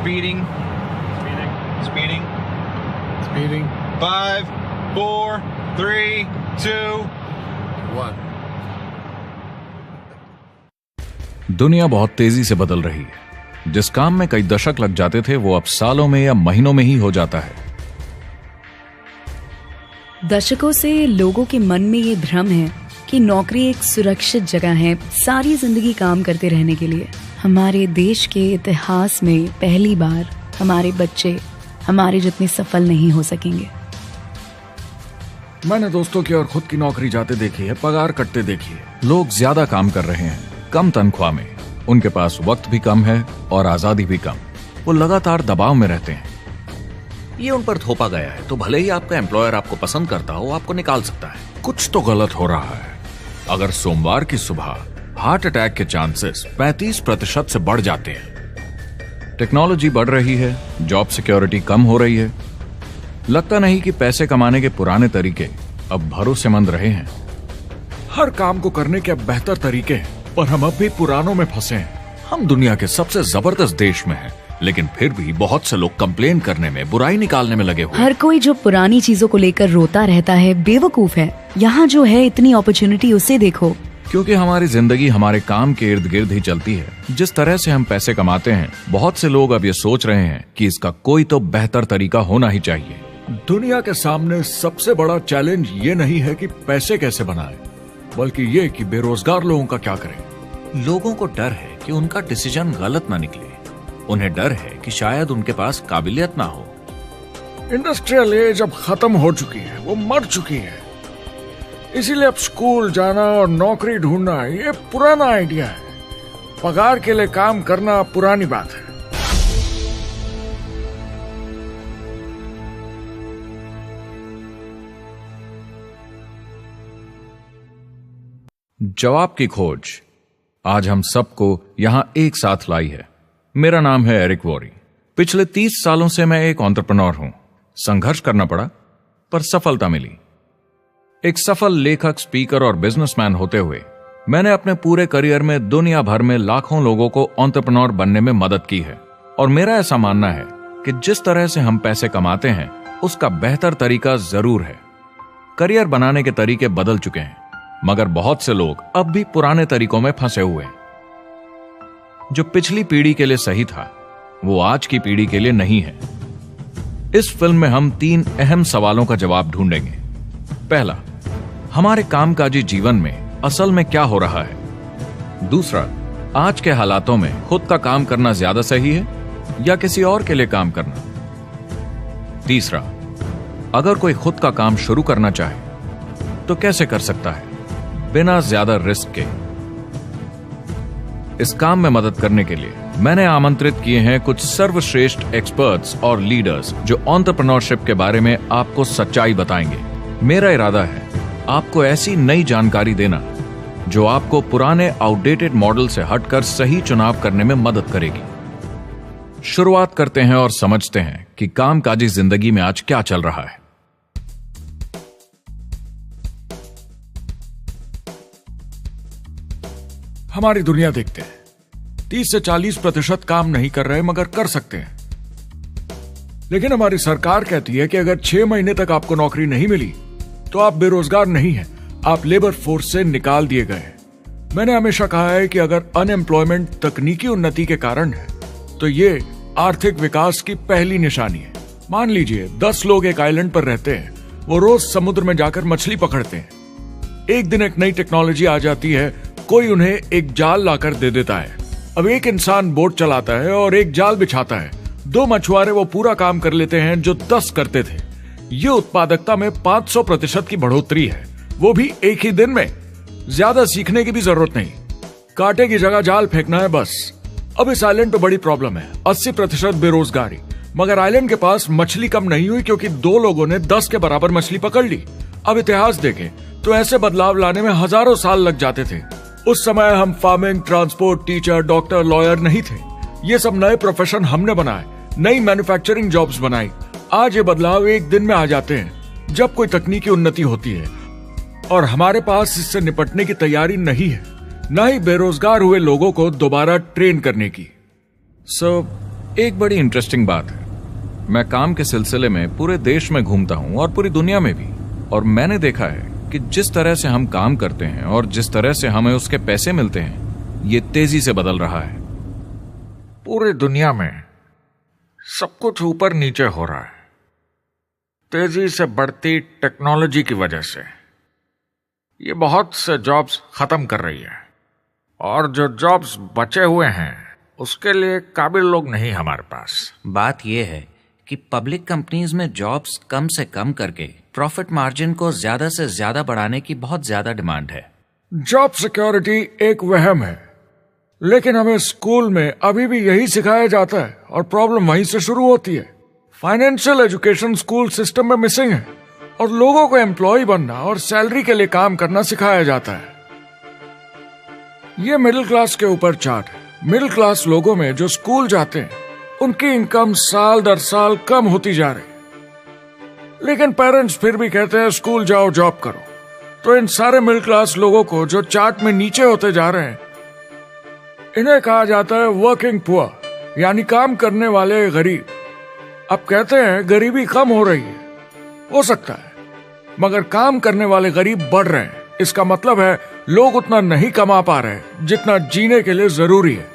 Speeding. Speeding. Speeding. 5, 4, 3, 2, 1. दुनिया बहुत तेजी से बदल रही है। जिस काम में कई दशक लग जाते थे वो अब सालों में या महीनों में ही हो जाता है। दशकों से लोगों के मन में ये भ्रम है कि नौकरी एक सुरक्षित जगह है सारी जिंदगी काम करते रहने के लिए। हमारे देश के इतिहास में पहली बार हमारे बच्चे हमारे जितने सफल नहीं हो सकेंगे। मैंने दोस्तों की और खुद की नौकरी जाते देखी है, पगार कटते देखी है। लोग ज्यादा काम कर रहे हैं कम तनख्वाह में, उनके पास वक्त भी कम है और आजादी भी कम। वो लगातार दबाव में रहते हैं। ये उन पर थोपा गया है तो भले ही आपका एम्प्लॉयर आपको पसंद करता हो, आपको निकाल सकता है। कुछ तो गलत हो रहा है। अगर सोमवार की सुबह हार्ट अटैक के चांसेस 35% से बढ़ जाते हैं। टेक्नोलॉजी बढ़ रही है, जॉब सिक्योरिटी कम हो रही है। लगता नहीं कि पैसे कमाने के पुराने तरीके अब भरोसेमंद रहे हैं। हर काम को करने के अब बेहतर तरीके हैं, पर हम अब भी पुरानों में फंसे हैं। हम दुनिया के सबसे जबरदस्त देश में हैं, लेकिन फिर भी बहुत से लोग कंप्लेन करने में, बुराई निकालने में लगे हुए। हर कोई जो पुरानी चीजों को लेकर रोता रहता है बेवकूफ है। यहाँ जो है इतनी अपॉर्चुनिटी उसे देखो। क्योंकि हमारी जिंदगी हमारे काम के इर्द गिर्द ही चलती है। जिस तरह से हम पैसे कमाते हैं, बहुत से लोग अब ये सोच रहे हैं कि इसका कोई तो बेहतर तरीका होना ही चाहिए। दुनिया के सामने सबसे बड़ा चैलेंज ये नहीं है कि पैसे कैसे बनाएं, बल्कि ये कि बेरोजगार लोगों का क्या करें। लोगों को डर है कि उनका डिसीजन गलत ना निकले। उन्हें डर है कि शायद उनके पास काबिलियत ना हो। इंडस्ट्रियल एज अब खत्म हो चुकी है, वो मर चुकी है। इसीलिए अब स्कूल जाना और नौकरी ढूंढना ये पुराना आइडिया है। पगार के लिए काम करना पुरानी बात है। जवाब की खोज आज हम सबको यहां एक साथ लाई है। मेरा नाम है एरिक वॉरी। पिछले 30 सालों से मैं एक एंटरप्रेन्योर हूं। संघर्ष करना पड़ा, पर सफलता मिली। एक सफल लेखक, स्पीकर और बिजनेसमैन होते हुए मैंने अपने पूरे करियर में दुनिया भर में लाखों लोगों को एंटरप्रेन्योर बनने में मदद की है। और मेरा ऐसा मानना है कि जिस तरह से हम पैसे कमाते हैं उसका बेहतर तरीका जरूर है। करियर बनाने के तरीके बदल चुके हैं, मगर बहुत से लोग अब भी पुराने तरीकों में फंसे हुए हैं। जो पिछली पीढ़ी के लिए सही था वो आज की पीढ़ी के लिए नहीं है। इस फिल्म में हम 3 अहम सवालों का जवाब ढूंढेंगे। पहला, हमारे कामकाजी जीवन में असल में क्या हो रहा है। दूसरा, आज के हालातों में खुद का काम करना ज्यादा सही है या किसी और के लिए काम करना। तीसरा, अगर कोई खुद का काम शुरू करना चाहे तो कैसे कर सकता है बिना ज्यादा रिस्क के। इस काम में मदद करने के लिए मैंने आमंत्रित किए हैं कुछ सर्वश्रेष्ठ एक्सपर्ट्स और लीडर्स जो एंटरप्रेन्योरशिप के बारे में आपको सच्चाई बताएंगे। मेरा इरादा है आपको ऐसी नई जानकारी देना जो आपको पुराने आउटडेटेड मॉडल से हटकर सही चुनाव करने में मदद करेगी। शुरुआत करते हैं और समझते हैं कि कामकाजी जिंदगी में आज क्या चल रहा है। हमारी दुनिया देखते हैं, 30 से 40% काम नहीं कर रहे मगर कर सकते हैं। लेकिन हमारी सरकार कहती है कि अगर 6 महीने तक आपको नौकरी नहीं मिली तो आप बेरोजगार नहीं हैं, आप लेबर फोर्स से निकाल दिए गए हैं। मैंने हमेशा कहा है कि अगर अनएम्प्लॉयमेंट तकनीकी उन्नति के कारण है तो ये आर्थिक विकास की पहली निशानी है। मान लीजिए 10 लोग एक आइलैंड पर रहते हैं, वो रोज समुद्र में जाकर मछली पकड़ते हैं। एक दिन एक नई टेक्नोलॉजी आ जाती है, कोई उन्हें एक जाल लाकर दे देता है। अब एक इंसान बोट चलाता है और एक जाल बिछाता है। 2 मछुआरे वो पूरा काम कर लेते हैं जो 10 करते थे। ये उत्पादकता में 500% की बढ़ोतरी है, वो भी एक ही दिन में। ज्यादा सीखने की भी जरूरत नहीं, कांटे की जगह जाल फेंकना है बस। अब इस आइलैंड पे बड़ी प्रॉब्लम है, 80% बेरोजगारी। मगर आइलैंड के पास मछली कम नहीं हुई क्योंकि 2 लोगों ने 10 के बराबर मछली पकड़ ली। अब इतिहास देखें तो ऐसे बदलाव लाने में हजारों साल लग जाते थे। उस समय हम farming, transport, teacher, doctor, lawyer नहीं थे। ये सब नए प्रोफेशन हमने बनाए, नई मैन्युफैक्चरिंग जॉब्स बनाई। आज ये बदलाव एक दिन में आ जाते हैं जब कोई तकनीकी उन्नति होती है, और हमारे पास इससे निपटने की तैयारी नहीं है, न ही बेरोजगार हुए लोगों को दोबारा ट्रेन करने की। एक बड़ी इंटरेस्टिंग बात है, मैं काम के सिलसिले में पूरे देश में घूमता हूं और पूरी दुनिया में भी, और मैंने देखा है कि जिस तरह से हम काम करते हैं और जिस तरह से हमें उसके पैसे मिलते हैं, ये तेजी से बदल रहा है। पूरी दुनिया में सब कुछ ऊपर नीचे हो रहा है, तेजी से बढ़ती टेक्नोलॉजी की वजह से। ये बहुत से जॉब्स खत्म कर रही है, और जो जॉब्स बचे हुए हैं उसके लिए काबिल लोग नहीं हमारे पास। बात यह है कि पब्लिक कंपनीज में जॉब्स कम से कम करके प्रॉफिट मार्जिन को ज्यादा से ज्यादा बढ़ाने की बहुत ज्यादा डिमांड है। जॉब सिक्योरिटी एक वहम है, लेकिन हमें स्कूल में अभी भी यही सिखाया जाता है और प्रॉब्लम वहीं से शुरू होती है। फाइनेंशियल एजुकेशन स्कूल सिस्टम में मिसिंग है और लोगों को एम्प्लॉय बनना और सैलरी के लिए काम करना सिखाया जाता है। ये मिडिल क्लास के ऊपर चार्ट है। मिडिल क्लास लोगों में जो स्कूल जाते हैं उनकी इनकम साल दर साल कम होती जा रही है, लेकिन पेरेंट्स फिर भी कहते हैं स्कूल जाओ, जॉब करो। तो इन सारे मिडिल क्लास लोगों को जो चार्ट में नीचे होते जा रहे हैं, इन्हें कहा जाता है वर्किंग पुअर, यानी काम करने वाले गरीब। अब कहते हैं गरीबी कम हो रही है, हो सकता है, मगर काम करने वाले गरीब बढ़ रहे हैं। इसका मतलब है लोग उतना नहीं कमा पा रहे जितना जीने के लिए जरूरी है।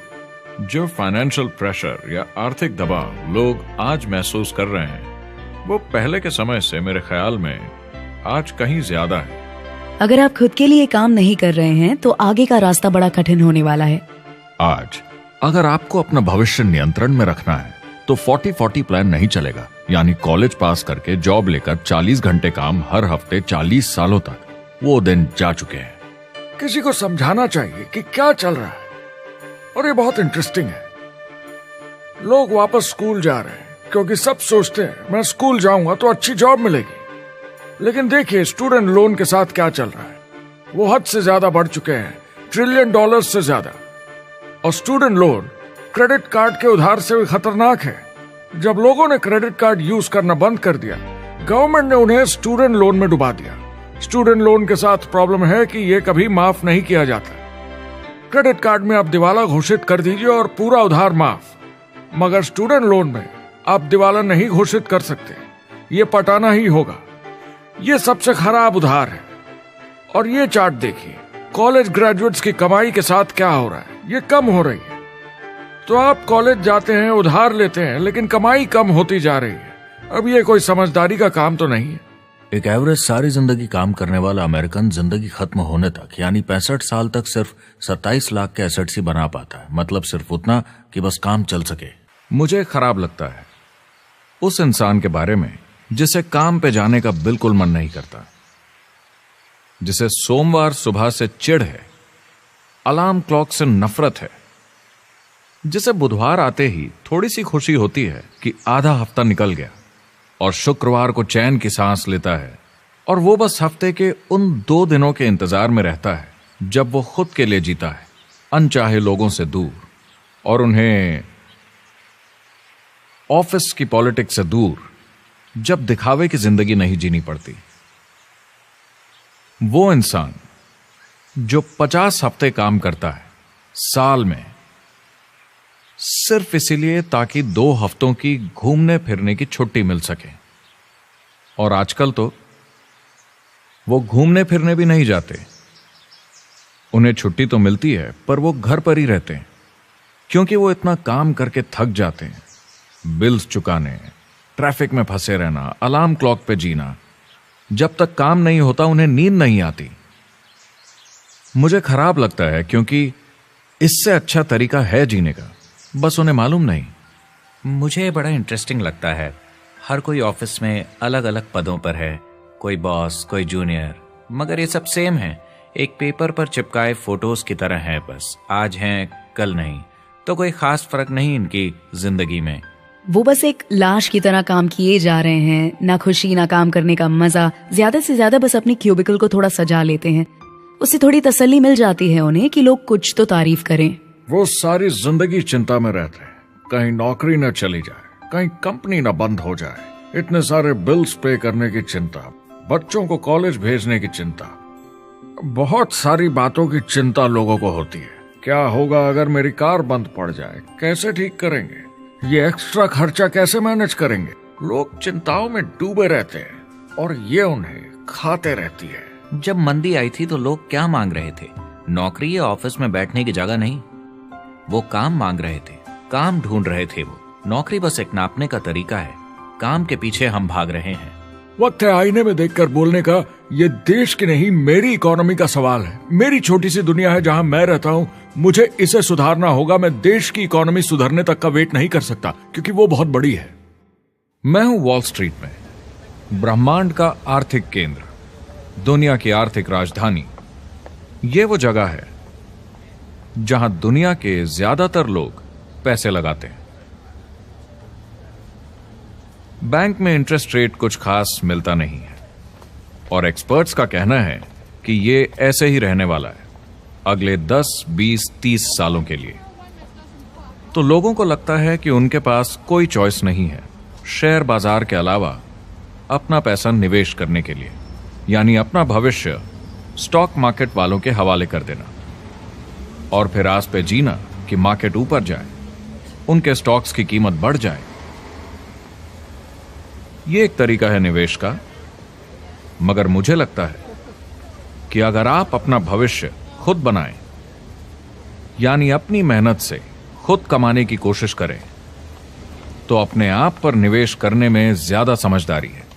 जो फाइनेंशियल प्रेशर या आर्थिक दबाव लोग आज महसूस कर रहे हैं, वो पहले के समय से मेरे ख्याल में आज कहीं ज्यादा है। अगर आप खुद के लिए काम नहीं कर रहे हैं तो आगे का रास्ता बड़ा कठिन होने वाला है। आज अगर आपको अपना भविष्य नियंत्रण में रखना है तो 40-40 प्लान नहीं चलेगा, यानी कॉलेज पास करके जॉब लेकर 40 घंटे काम हर हफ्ते 40 सालों तक, वो दिन जा चुके हैं। किसी को समझाना चाहिए कि क्या चल रहा है, और ये बहुत इंटरेस्टिंग है। लोग वापस स्कूल जा रहे हैं क्योंकि सब सोचते हैं मैं स्कूल जाऊंगा तो अच्छी जॉब मिलेगी। लेकिन देखिए स्टूडेंट लोन के साथ क्या चल रहा है, वो हद से ज्यादा बढ़ चुके हैं, $1 ट्रिलियन से ज्यादा। और स्टूडेंट लोन क्रेडिट कार्ड के उधार से भी खतरनाक है। जब लोगों ने क्रेडिट कार्ड यूज करना बंद कर दिया, गवर्नमेंट ने उन्हें स्टूडेंट लोन में डुबा दिया। स्टूडेंट लोन के साथ प्रॉब्लम है कि ये कभी माफ नहीं किया जाता। क्रेडिट कार्ड में आप दिवाला घोषित कर दीजिए और पूरा उधार माफ, मगर स्टूडेंट लोन में आप दिवाला नहीं घोषित कर सकते, ये पटाना ही होगा। ये सबसे खराब उधार है। और ये चार्ट देखिए, कॉलेज ग्रेजुएट्स की कमाई के साथ क्या हो रहा है, ये कम हो रही है। तो आप कॉलेज जाते हैं, उधार लेते हैं, लेकिन कमाई कम होती जा रही है। अब ये कोई समझदारी का काम तो नहीं है। एक एवरेज सारी जिंदगी काम करने वाला अमेरिकन जिंदगी खत्म होने तक, यानी 65 साल तक सिर्फ 27 लाख के एसेट्स ही बना पाता है। मतलब सिर्फ उतना कि बस काम चल सके। मुझे खराब लगता है उस इंसान के बारे में जिसे काम पे जाने का बिल्कुल मन नहीं करता, जिसे सोमवार सुबह से चिढ़ है, अलार्म क्लॉक से नफरत है, जिसे बुधवार आते ही थोड़ी सी खुशी होती है कि आधा हफ्ता निकल गया, और शुक्रवार को चैन की सांस लेता है, और वो बस हफ्ते के उन 2 दिनों के इंतजार में रहता है जब वो खुद के लिए जीता है, अनचाहे लोगों से दूर, और उन्हें ऑफिस की पॉलिटिक्स से दूर, जब दिखावे की जिंदगी नहीं जीनी पड़ती। वो इंसान जो 50 हफ्ते काम करता है साल में, सिर्फ इसीलिए ताकि 2 हफ्तों की घूमने फिरने की छुट्टी मिल सके। और आजकल तो वो घूमने फिरने भी नहीं जाते। उन्हें छुट्टी तो मिलती है पर वो घर पर ही रहते हैं, क्योंकि वो इतना काम करके थक जाते हैं। बिल्स चुकाने, ट्रैफिक में फंसे रहना, अलार्म क्लॉक पे जीना, जब तक काम नहीं होता उन्हें नींद नहीं आती। मुझे खराब लगता है क्योंकि इससे अच्छा तरीका है जीने का, बस उन्हें मालूम नहीं। मुझे बड़ा इंटरेस्टिंग लगता है, हर कोई ऑफिस में अलग अलग पदों पर है, कोई बॉस, कोई जूनियर, मगर ये सब सेम है, एक पेपर पर चिपकाए फोटोज की तरह है। बस आज हैं कल नहीं, तो कोई खास फर्क नहीं इनकी जिंदगी में। वो बस एक लाश की तरह काम किए जा रहे हैं, ना खुशी ना काम करने का मजा। ज्यादा से ज्यादा बस अपनी क्यूबिकल को थोड़ा सजा लेते हैं, उससे थोड़ी तसल्ली मिल जाती है उन्हें कि लोग कुछ तो तारीफ करें। वो सारी जिंदगी चिंता में रहते हैं, कहीं नौकरी न चली जाए, कहीं कंपनी न बंद हो जाए, इतने सारे बिल्स पे करने की चिंता, बच्चों को कॉलेज भेजने की चिंता, बहुत सारी बातों की चिंता लोगों को होती है। क्या होगा अगर मेरी कार बंद पड़ जाए, कैसे ठीक करेंगे, ये एक्स्ट्रा खर्चा कैसे मैनेज करेंगे? लोग चिंताओं में डूबे रहते हैं और ये उन्हें खाते रहती है। जब मंदी आई थी तो लोग क्या मांग रहे थे? नौकरी या ऑफिस में बैठने की जगह नहीं, वो काम मांग रहे थे, काम ढूंढ रहे थे। वो नौकरी बस एक नापने का तरीका है, काम के पीछे हम भाग रहे हैं। वक्त है आईने में देखकर बोलने का। ये देश की नहीं, मेरी इकोनॉमी का सवाल है। मेरी छोटी सी दुनिया है जहां मैं रहता हूं, मुझे इसे सुधारना होगा। मैं देश की इकोनॉमी सुधरने तक का वेट नहीं कर सकता, क्योंकि वो बहुत बड़ी है। मैं हूं वॉल स्ट्रीट में, ब्रह्मांड का आर्थिक केंद्र, दुनिया की आर्थिक राजधानी। ये वो जगह है जहां दुनिया के ज्यादातर लोग पैसे लगाते हैं। बैंक में इंटरेस्ट रेट कुछ खास मिलता नहीं है और एक्सपर्ट्स का कहना है कि ये ऐसे ही रहने वाला है अगले 10, 20, 30 सालों के लिए। तो लोगों को लगता है कि उनके पास कोई चॉइस नहीं है शेयर बाजार के अलावा अपना पैसा निवेश करने के लिए, यानी अपना भविष्य स्टॉक मार्केट वालों के हवाले कर देना और फिर आस पे जीना कि मार्केट ऊपर जाए, उनके स्टॉक्स की कीमत बढ़ जाए। यह एक तरीका है निवेश का, मगर मुझे लगता है कि अगर आप अपना भविष्य खुद बनाएं, यानी अपनी मेहनत से खुद कमाने की कोशिश करें, तो अपने आप पर निवेश करने में ज्यादा समझदारी है।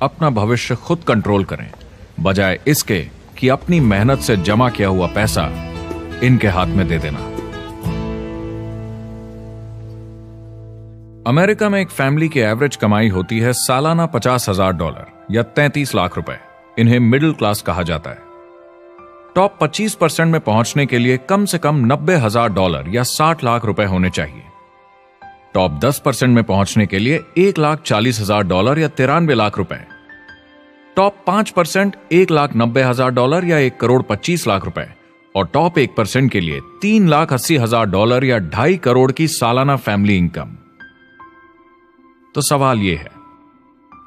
अपना भविष्य खुद कंट्रोल करें, बजाय इसके कि अपनी मेहनत से जमा किया हुआ पैसा इनके हाथ में दे देना। अमेरिका में एक फैमिली की एवरेज कमाई होती है सालाना $50,000 या 33 लाख रुपए। इन्हें मिडिल क्लास कहा जाता है। टॉप 25% में पहुंचने के लिए कम से कम $90,000 या 60 लाख रुपए होने चाहिए। टॉप 10% में पहुंचने के लिए $1,40,000 या 93 लाख रुपए। टॉप 5% $1,90,000 या 1,25,00,000 रुपए और टॉप 1% के लिए $3,80,000 या 2.5 करोड़ की सालाना फैमिली इनकम। तो सवाल यह है,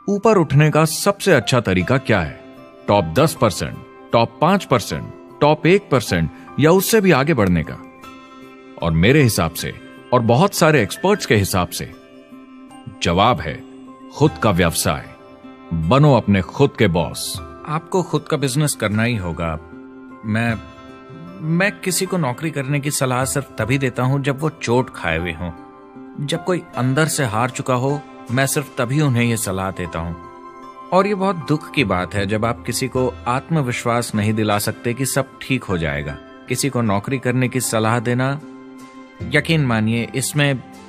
ऊपर उठने का सबसे अच्छा तरीका क्या है? टॉप 10%, टॉप 5%, टॉप 1% या उससे भी आगे बढ़ने का? और मेरे हिसाब से और बहुत सारे एक्सपर्ट्स के हिसाब से जवाब है खुद का व्यवसाय। बनो अपने खुद के बॉस। आपको खुद का बिजनेस करना ही होगा। मैं किसी को नौकरी करने की सलाह सिर्फ तभी देता हूं जब वो चोट खाए हुए हों। जब कोई अंदर से हार चुका हो, मैं सिर्फ तभी उन्हें यह सलाह देता हूं। और ये बहुत दुख की बात है जब आप किसी को आत्मविश्वास नहीं दिला सकते कि सब ठीक हो जाएगा। किसी को नौकरी करने की सलाह देना, यकीन मानिए,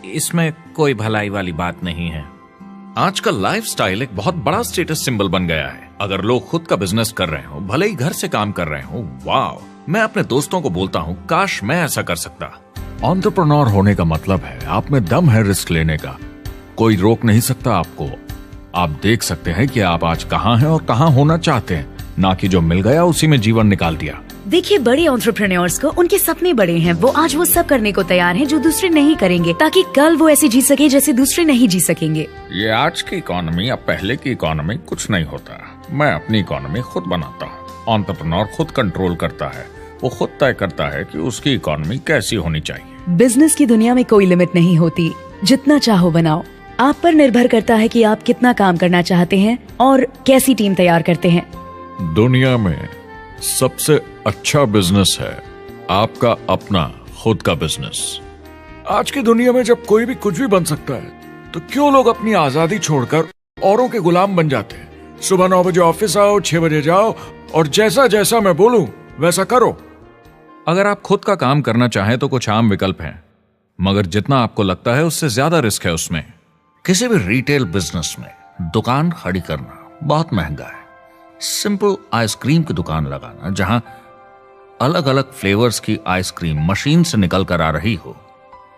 इसमें कोई भलाई वाली बात नहीं है। आजकल लाइफस्टाइल एक बहुत बड़ा स्टेटस सिंबल बन गया है। अगर लोग खुद का बिजनेस कर रहे हो, भले ही घर से काम कर रहे हो, वाह! मैं अपने दोस्तों को बोलता हूं, काश मैं ऐसा कर सकता। एंटरप्रेन्योर होने का मतलब है आप में दम है रिस्क लेने का। कोई रोक नहीं सकता आपको। आप देख सकते हैं कि आप आज कहां हैं और कहां होना चाहते हैं, ना कि जो मिल गया उसी में जीवन निकाल दिया। देखिए, बड़े एंटरप्रेन्योर्स को उनके सपने बड़े हैं। वो आज वो सब करने को तैयार हैं जो दूसरे नहीं करेंगे, ताकि कल वो ऐसे जी सके जैसे दूसरे नहीं जी सकेंगे। ये आज की इकोनॉमी या पहले की इकोनॉमी कुछ नहीं होता। मैं अपनी इकोनॉमी खुद बनाता हूँ। एंटरप्रेन्योर खुद कंट्रोल करता है। वो खुद तय करता है कि उसकी इकोनॉमी कैसी होनी चाहिए। बिजनेस की दुनिया में कोई लिमिट नहीं होती। जितना चाहो बनाओ। आप पर निर्भर करता है कि आप कितना काम करना चाहते हैं और कैसी टीम तैयार करते हैं। दुनिया में सबसे अच्छा बिजनेस है आपका अपना खुद का बिजनेस। आज की दुनिया में जब कोई भी कुछ भी बन सकता है, तो क्यों लोग अपनी आजादी छोड़कर औरों के गुलाम बन जाते हैं? सुबह 9 बजे ऑफिस आओ, 6 बजे जाओ और जैसा जैसा मैं बोलूं वैसा करो। अगर आप खुद का काम करना चाहें तो कुछ आम विकल्प हैं, मगर जितना आपको लगता है उससे ज्यादा रिस्क है उसमें। किसी भी रिटेल बिजनेस में दुकान खड़ी करना बहुत महंगा है। सिंपल आइसक्रीम की दुकान लगाना जहां अलग अलग फ्लेवर्स की आइसक्रीम मशीन से निकल कर आ रही हो,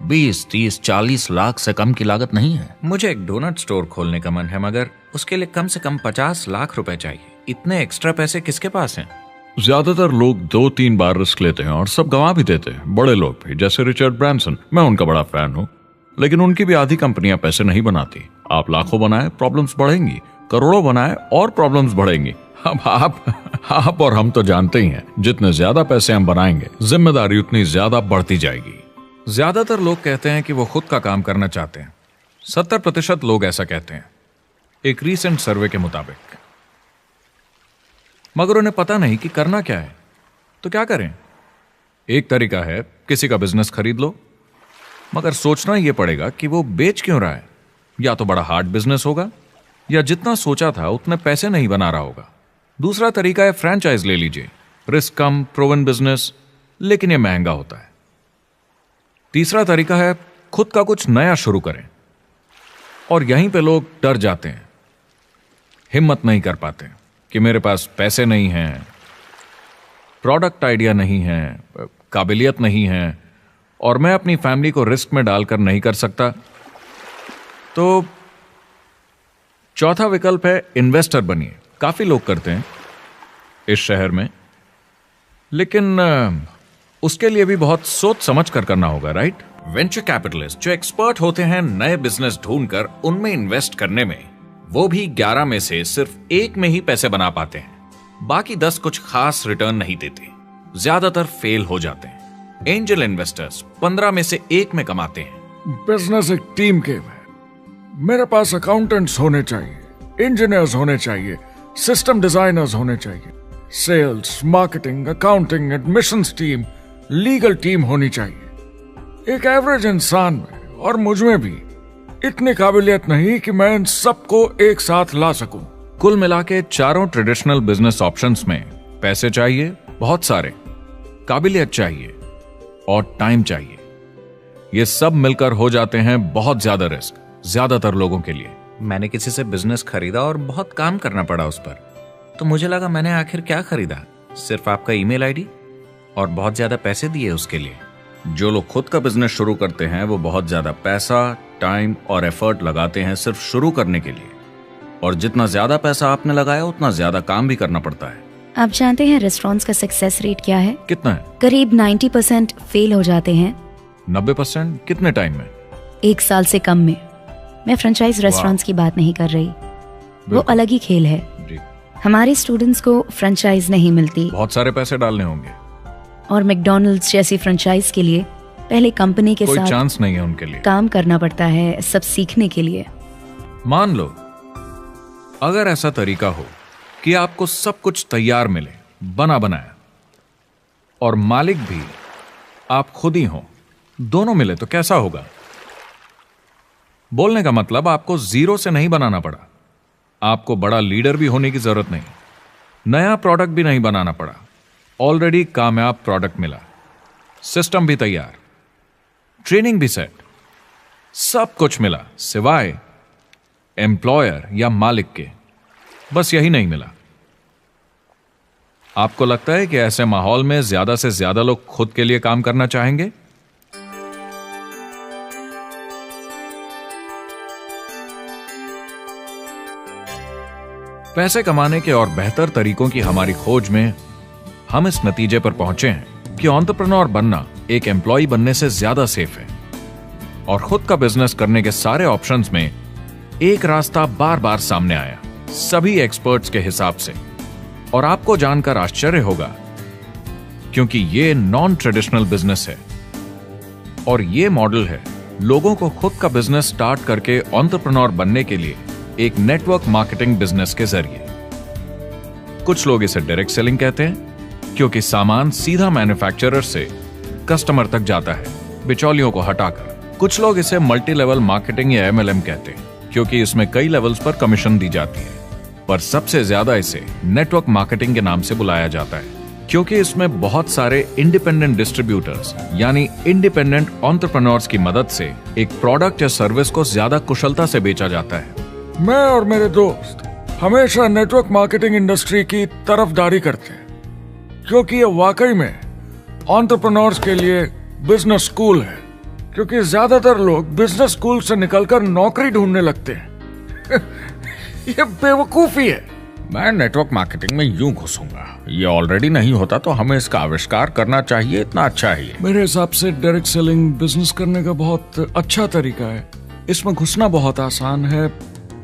20, 30, 40 लाख से कम की लागत नहीं है। मुझे एक डोनट स्टोर खोलने का मन है, मगर उसके लिए कम से कम 50 लाख रुपए चाहिए। इतने एक्स्ट्रा पैसे किसके पास हैं? ज्यादातर लोग 2-3 बार रिस्क लेते हैं और सब गंवा भी देते हैं। बड़े लोग भी, जैसे रिचर्ड ब्रांसन। मैं उनका बड़ा फैन हूं, लेकिन उनकी भी आधी कंपनियां पैसे नहीं बनाती। आप लाखों बनाए, प्रॉब्लम्स बढ़ेंगी। करोड़ों बनाए और प्रॉब्लम्स बढ़ेंगी। अब आप और हम तो जानते ही हैं, जितने ज्यादा पैसे हम बनाएंगे, जिम्मेदारी उतनी ज्यादा बढ़ती जाएगी। ज्यादातर लोग कहते हैं कि वो खुद का काम करना चाहते हैं। 70% लोग ऐसा कहते हैं, एक रीसेंट सर्वे के मुताबिक। मगर उन्हें पता नहीं कि करना क्या है। तो क्या करें? एक तरीका है किसी का बिजनेस खरीद लो, मगर सोचना यह पड़ेगा कि वो बेच क्यों रहा है। या तो बड़ा हार्ड बिजनेस होगा, या जितना सोचा था उतने पैसे नहीं बना रहा होगा। दूसरा तरीका है फ्रेंचाइज ले लीजिए, रिस्क कम, प्रूवन बिजनेस, लेकिन यह महंगा होता है। तीसरा तरीका है खुद का कुछ नया शुरू करें, और यहीं पे लोग डर जाते हैं, हिम्मत नहीं कर पाते कि मेरे पास पैसे नहीं हैं, प्रोडक्ट आइडिया नहीं है, काबिलियत नहीं है, और मैं अपनी फैमिली को रिस्क में डालकर नहीं कर सकता। तो चौथा विकल्प है इन्वेस्टर बनिए। काफी लोग करते हैं इस शहर में, लेकिन उसके लिए भी बहुत सोच समझ कर करना होगा, राइट? वेंचर कैपिटलिस्ट जो एक्सपर्ट होते हैं नए बिजनेस ढूंढकर उनमें इन्वेस्ट करने में, वो भी 11 में से सिर्फ 1 में ही पैसे बना पाते हैं। बाकी 10 कुछ खास रिटर्न नहीं देते, ज्यादातर फेल हो जाते हैं। एंजल इन्वेस्टर्स 15 में से 1 में कमाते हैं। बिजनेस एक टीम गेम है। मेरे पास अकाउंटेंट्स होने चाहिए, इंजीनियर्स होने चाहिए, सिस्टम डिजाइनर्स होने चाहिए, sales, marketing, accounting, admissions team, legal team होनी चाहिए। एक एवरेज इंसान में और मुझ में भी इतनी काबिलियत नहीं कि मैं इन सबको एक साथ ला सकूं। कुल मिला के चारों ट्रेडिशनल बिजनेस ऑप्शंस में पैसे चाहिए बहुत सारे, काबिलियत चाहिए और टाइम चाहिए। ये सब मिलकर हो जाते हैं बहुत ज्यादा रिस्क ज्यादातर लोगों के लिए। मैंने किसी से बिजनेस खरीदा और बहुत काम करना पड़ा उस पर। तो मुझे लगा मैंने आखिर क्या खरीदा, सिर्फ आपका ईमेल आईडी, और बहुत ज्यादा पैसे दिए उसके लिए। जो लोग खुद का बिजनेस शुरू करते हैं वो बहुत ज्यादा पैसा, टाइम और एफर्ट लगाते हैं सिर्फ शुरू करने के लिए, और जितना ज्यादा पैसा आपने लगाया उतना ज्यादा काम भी करना पड़ता है। आप जानते हैं रेस्टोरेंट्स का सक्सेस रेट क्या है? कितना है? करीब 90% फेल हो जाते हैं। 90%? कितने टाइम में? 1 साल से कम में। मैं फ्रेंचाइज रेस्टोरेंट्स की बात नहीं कर रही, वो अलग ही खेल है। जी। हमारे स्टूडेंट्स को फ्रेंचाइज नहीं मिलती, बहुत सारे पैसे डालने होंगे, और मैकडॉनल्ड्स जैसी फ्रेंचाइज के लिए पहले कंपनी के कोई साथ चांस नहीं है उनके लिए। काम करना पड़ता है सब सीखने के लिए। मान लो अगर ऐसा तरीका हो कि आपको सब कुछ तैयार मिले, बना बनाया, और मालिक भी आप खुद ही हो, दोनों मिले, तो कैसा होगा? बोलने का मतलब आपको जीरो से नहीं बनाना पड़ा, आपको बड़ा लीडर भी होने की जरूरत नहीं, नया प्रोडक्ट भी नहीं बनाना पड़ा, ऑलरेडी कामयाब प्रोडक्ट मिला, सिस्टम भी तैयार, ट्रेनिंग भी सेट, सब कुछ मिला सिवाय एम्प्लॉयर या मालिक के। बस यही नहीं मिला। आपको लगता है कि ऐसे माहौल में ज्यादा से ज्यादा लोग खुद के लिए काम करना चाहेंगे? पैसे कमाने के और बेहतर तरीकों की हमारी खोज में हम इस नतीजे पर पहुंचे हैं कि एंटरप्रेन्योर बनना एक एम्प्लॉय बनने से ज्यादा सेफ है, और खुद का बिजनेस करने के सारे ऑप्शंस में एक रास्ता बार बार सामने आया सभी एक्सपर्ट्स के हिसाब से। और आपको जानकर आश्चर्य होगा क्योंकि ये नॉन ट्रेडिशनल बिजनेस है, और ये मॉडल है लोगों को खुद का बिजनेस स्टार्ट करके एंटरप्रेन्योर बनने के लिए एक नेटवर्क मार्केटिंग बिजनेस के जरिए। कुछ लोग इसे डायरेक्ट सेलिंग कहते हैं क्योंकि सामान सीधा मैन्युफैक्चरर से कस्टमर तक जाता है बिचौलियों को हटाकर। कुछ लोग इसे मल्टी लेवल मार्केटिंग या MLM कहते हैं क्योंकि इसमें कई लेवल्स पर कमीशन दी जाती है, पर सबसे ज्यादा इसे नेटवर्क मार्केटिंग के नाम से बुलाया जाता है क्योंकि इसमें बहुत सारे इंडिपेंडेंट डिस्ट्रीब्यूटर्स यानी इंडिपेंडेंट एंटरप्रेन्योर्स की मदद से एक प्रोडक्ट या सर्विस को ज्यादा कुशलता से बेचा जाता है। मैं और मेरे दोस्त हमेशा नेटवर्क मार्केटिंग इंडस्ट्री की तरफदारी करते हैं क्योंकि ये वाकई में एंटरप्रेन्योर्स के लिए बिजनेस स्कूल है, क्योंकि ज्यादातर लोग बिजनेस स्कूल से निकलकर नौकरी ढूंढने लगते हैं। ये बेवकूफी है। मैं नेटवर्क मार्केटिंग में यूं घुसूंगा, ये ऑलरेडी नहीं होता तो हमें इसका आविष्कार करना चाहिए, इतना अच्छा है ये। मेरे हिसाब से डायरेक्ट सेलिंग बिजनेस करने का बहुत अच्छा तरीका है। इसमें घुसना बहुत आसान है।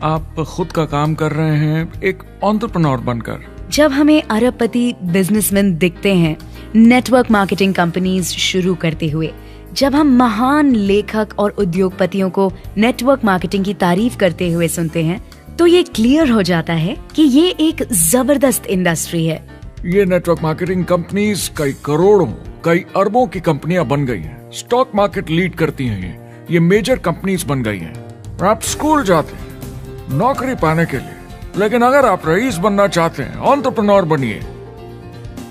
आप खुद का काम कर रहे हैं एक एंटरप्रेन्योर बनकर। जब हमें अरबपति बिजनेसमैन दिखते हैं नेटवर्क मार्केटिंग कंपनीज शुरू करते हुए, जब हम महान लेखक और उद्योगपतियों को नेटवर्क मार्केटिंग की तारीफ करते हुए सुनते हैं तो ये क्लियर हो जाता है कि ये एक जबरदस्त इंडस्ट्री है। ये नेटवर्क मार्केटिंग कंपनीज कई करोड़ों, कई अरबों की कंपनियां बन गई हैं। स्टॉक मार्केट लीड करती हैं। ये मेजर कंपनीज बन गई हैं। आप स्कूल जाते हैं नौकरी पाने के लिए, लेकिन अगर आप रईस बनना चाहते हैं, एंटरप्रेन्योर बनिए,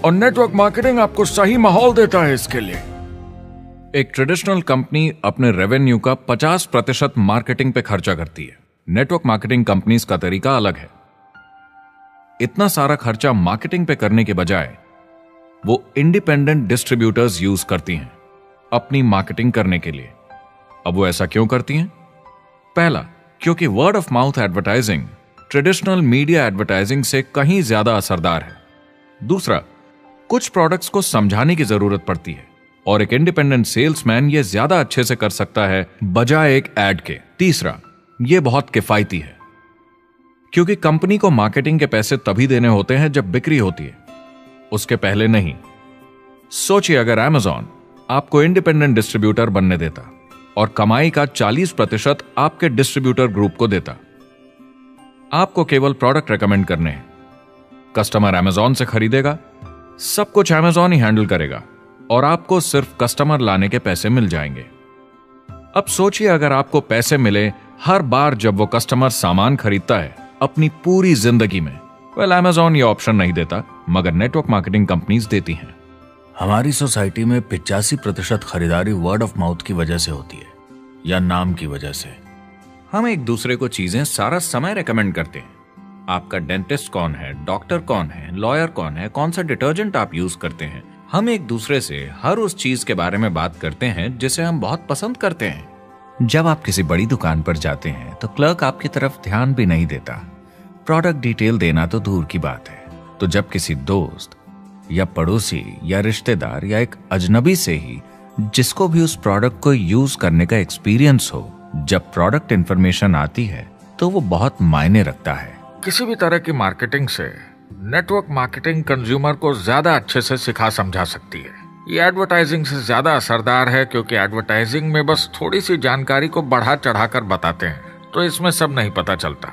और नेटवर्क मार्केटिंग आपको सही माहौल देता है इसके लिए। एक ट्रेडिशनल कंपनी अपने रेवेन्यू का 50% मार्केटिंग पे खर्चा करती है। नेटवर्क मार्केटिंग कंपनीज का तरीका अलग है। इतना सारा खर्चा मार्केटिंग पे करने के बजाय वो इंडिपेंडेंट डिस्ट्रीब्यूटर्स यूज करती हैं अपनी मार्केटिंग करने के लिए। अब वो ऐसा क्यों करती हैं? पहला, क्योंकि word of mouth advertising traditional media advertising से कहीं ज्यादा असरदार है। दूसरा, कुछ प्रोडक्ट्स को समझाने की जरूरत पड़ती है और एक इंडिपेंडेंट सेल्समैन ये ज्यादा अच्छे से कर सकता है बजाय एक एड के। तीसरा, ये बहुत किफायती है क्योंकि कंपनी को मार्केटिंग के पैसे तभी देने होते हैं जब बिक्री होती है, उसके पहले नहीं। सोचिए अगर Amazon आपको इंडिपेंडेंट डिस्ट्रीब्यूटर बनने देता और कमाई का 40% आपके डिस्ट्रीब्यूटर ग्रुप को देता। आपको केवल प्रोडक्ट रेकमेंड करने हैं, कस्टमर Amazon से खरीदेगा, सब कुछ Amazon ही हैंडल करेगा और आपको सिर्फ कस्टमर लाने के पैसे मिल जाएंगे। अब सोचिए अगर आपको पैसे मिले हर बार जब वो कस्टमर सामान खरीदता है अपनी पूरी जिंदगी में। Amazon ये ऑप्शन नहीं देता, मगर नेटवर्क मार्केटिंग कंपनीज देती हैं। हमारी सोसाइटी में 85% खरीदारी वर्ड ऑफ माउथ की वजह से होती है या नाम की वजह से। हम एक दूसरे को चीजें सारा समय रेकमेंड करते हैं। आपका डेंटिस्ट कौन है, डॉक्टर कौन है, लॉयर कौन है, कौन सा डिटर्जेंट आप यूज करते हैं। हम एक दूसरे से हर उस चीज के बारे में बात करते हैं जिसे हम बहुत पसंद करते हैं। जब आप किसी बड़ी दुकान पर जाते हैं तो क्लर्क आपकी तरफ ध्यान भी नहीं देता, प्रोडक्ट डिटेल देना तो दूर की बात है। तो जब किसी दोस्त या पड़ोसी या रिश्तेदार या एक अजनबी से ही जिसको भी उस प्रोडक्ट को यूज करने का एक्सपीरियंस हो, जब प्रोडक्ट इंफॉर्मेशन आती है तो वो बहुत मायने रखता है। किसी भी तरह की मार्केटिंग से नेटवर्क मार्केटिंग कंज्यूमर को ज्यादा अच्छे से सिखा समझा सकती है। ये एडवर्टाइजिंग से ज्यादा असरदार है क्योंकि एडवर्टाइजिंग में बस थोड़ी सी जानकारी को बढ़ा चढ़ाकर बताते हैं, तो इसमें सब नहीं पता चलता।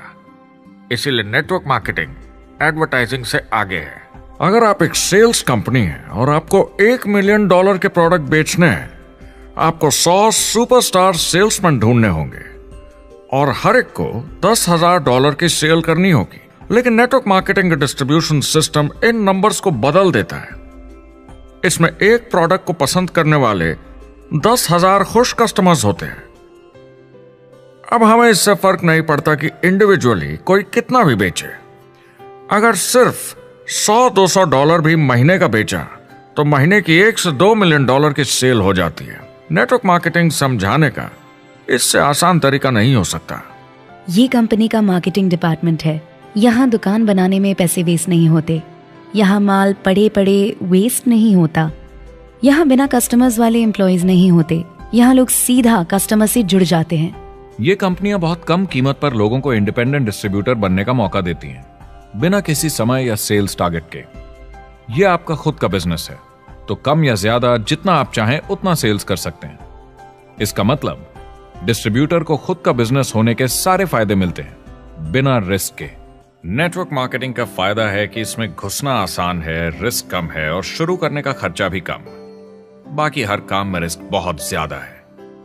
इसीलिए नेटवर्क मार्केटिंग एडवर्टाइजिंग से आगे है। अगर आप एक सेल्स कंपनी है और आपको $1 मिलियन के प्रोडक्ट बेचने हैं, आपको 100 सुपरस्टार सेल्समैन ढूंढने होंगे और हर एक को $10,000 की सेल करनी होगी। लेकिन नेटवर्क मार्केटिंग का डिस्ट्रीब्यूशन सिस्टम इन नंबर्स को बदल देता है। इसमें एक प्रोडक्ट को पसंद करने वाले 10,000 खुश कस्टमर्स होते हैं। अब हमें इससे फर्क नहीं पड़ता कि इंडिविजुअली कोई कितना भी बेचे। अगर सिर्फ $100-200 भी महीने का बेचा तो महीने की $1 से $2 मिलियन की सेल हो जाती है। नेटवर्क मार्केटिंग समझाने का इससे आसान तरीका नहीं हो सकता। ये कंपनी का मार्केटिंग डिपार्टमेंट है। यहाँ दुकान बनाने में पैसे वेस्ट नहीं होते, यहाँ माल पड़े पड़े वेस्ट नहीं होता, यहाँ बिना कस्टमर्स वाले एम्प्लॉयज नहीं होते, यहाँ लोग सीधा कस्टमर से जुड़ जाते हैं। ये कंपनियां बहुत कम कीमत पर लोगों को इंडिपेंडेंट डिस्ट्रीब्यूटर बनने का मौका देती हैं, बिना किसी समय या सेल्स टारगेट के। ये आपका खुद का बिजनेस है, तो कम या ज्यादा जितना आप चाहें उतना सेल्स कर सकते हैं। इसका मतलब डिस्ट्रीब्यूटर को खुद का बिजनेस होने के सारे फायदे मिलते हैं बिना रिस्क के। नेटवर्क मार्केटिंग का फायदा है कि इसमें घुसना आसान है, रिस्क कम है और शुरू करने का खर्चा भी कम। बाकी हर काम में रिस्क बहुत ज्यादा है।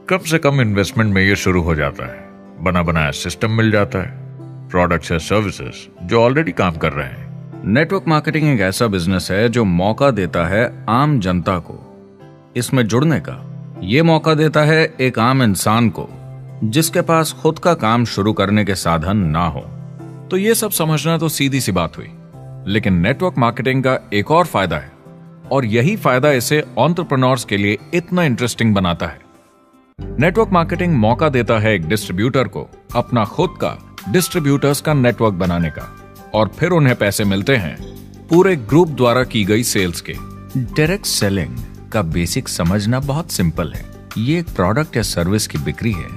कम से कम इन्वेस्टमेंट में ये शुरू हो जाता है, बना बनाया सिस्टम मिल जाता है, प्रोडक्ट्स या सर्विसेज जो ऑलरेडी काम कर रहे हैं। नेटवर्क मार्केटिंग एक ऐसा बिजनेस है जो मौका देता है आम जनता को इसमें जुड़ने का। ये मौका देता है एक आम इंसान को जिसके पास खुद का काम शुरू करने के साधन ना हो। तो ये सब समझना तो सीधी सी बात हुई, लेकिन नेटवर्क मार्केटिंग का एक और फायदा है और यही फायदा इसे एंटरप्रेन्योर्स के लिए इतना इंटरेस्टिंग बनाता है। नेटवर्क मार्केटिंग मौका देता है एक डिस्ट्रीब्यूटर को अपना खुद का डिस्ट्रीब्यूटर्स का नेटवर्क बनाने का, और फिर उन्हें पैसे मिलते हैं पूरे ग्रुप द्वारा की गई सेल्स के। डायरेक्ट सेलिंग का बेसिक समझना बहुत सिंपल है। ये एक प्रोडक्ट या सर्विस की बिक्री है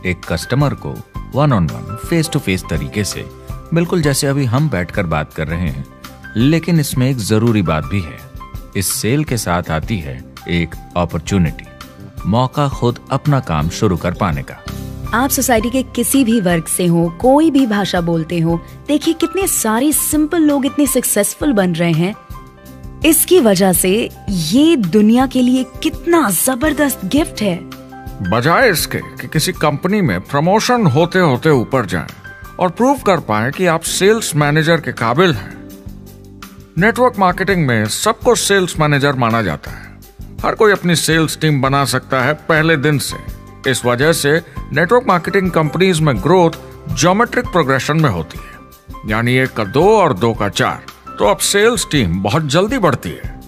एक कस्टमर को one on one, face to face तरीके से, बिल्कुल जैसे अभी हम बैठकर बात कर रहे हैं। लेकिन इसमें एक जरूरी बात भी है, इस सेल के साथ आती है एक अपॉर्चुनिटी। मौका खुद अपना काम शुरू कर पाने का। आप सोसाइटी के किसी भी वर्ग से हो, कोई भी भाषा बोलते हो, देखिए कितने सारे सिंपल लोग इतने सक्सेसफुल बन रहे हैं। इसकी वजह से ये दुनिया के लिए कितना जबरदस्त गिफ्ट है। बजाय इसके कि किसी कंपनी में प्रमोशन होते होते ऊपर जाएं और प्रूव कर पाएं कि आप सेल्स मैनेजर के काबिल हैं, नेटवर्क मार्केटिंग में सबको सेल्स मैनेजर माना जाता है। हर कोई अपनी सेल्स टीम बना सकता है पहले दिन से। इस वजह से नेटवर्क मार्केटिंग कंपनीज में ग्रोथ ज्योमेट्रिक प्रोग्रेशन में होती है, यानी 1 का 2 और 2 का 4। तो अब सेल्स टीम बहुत जल्दी बढ़ती है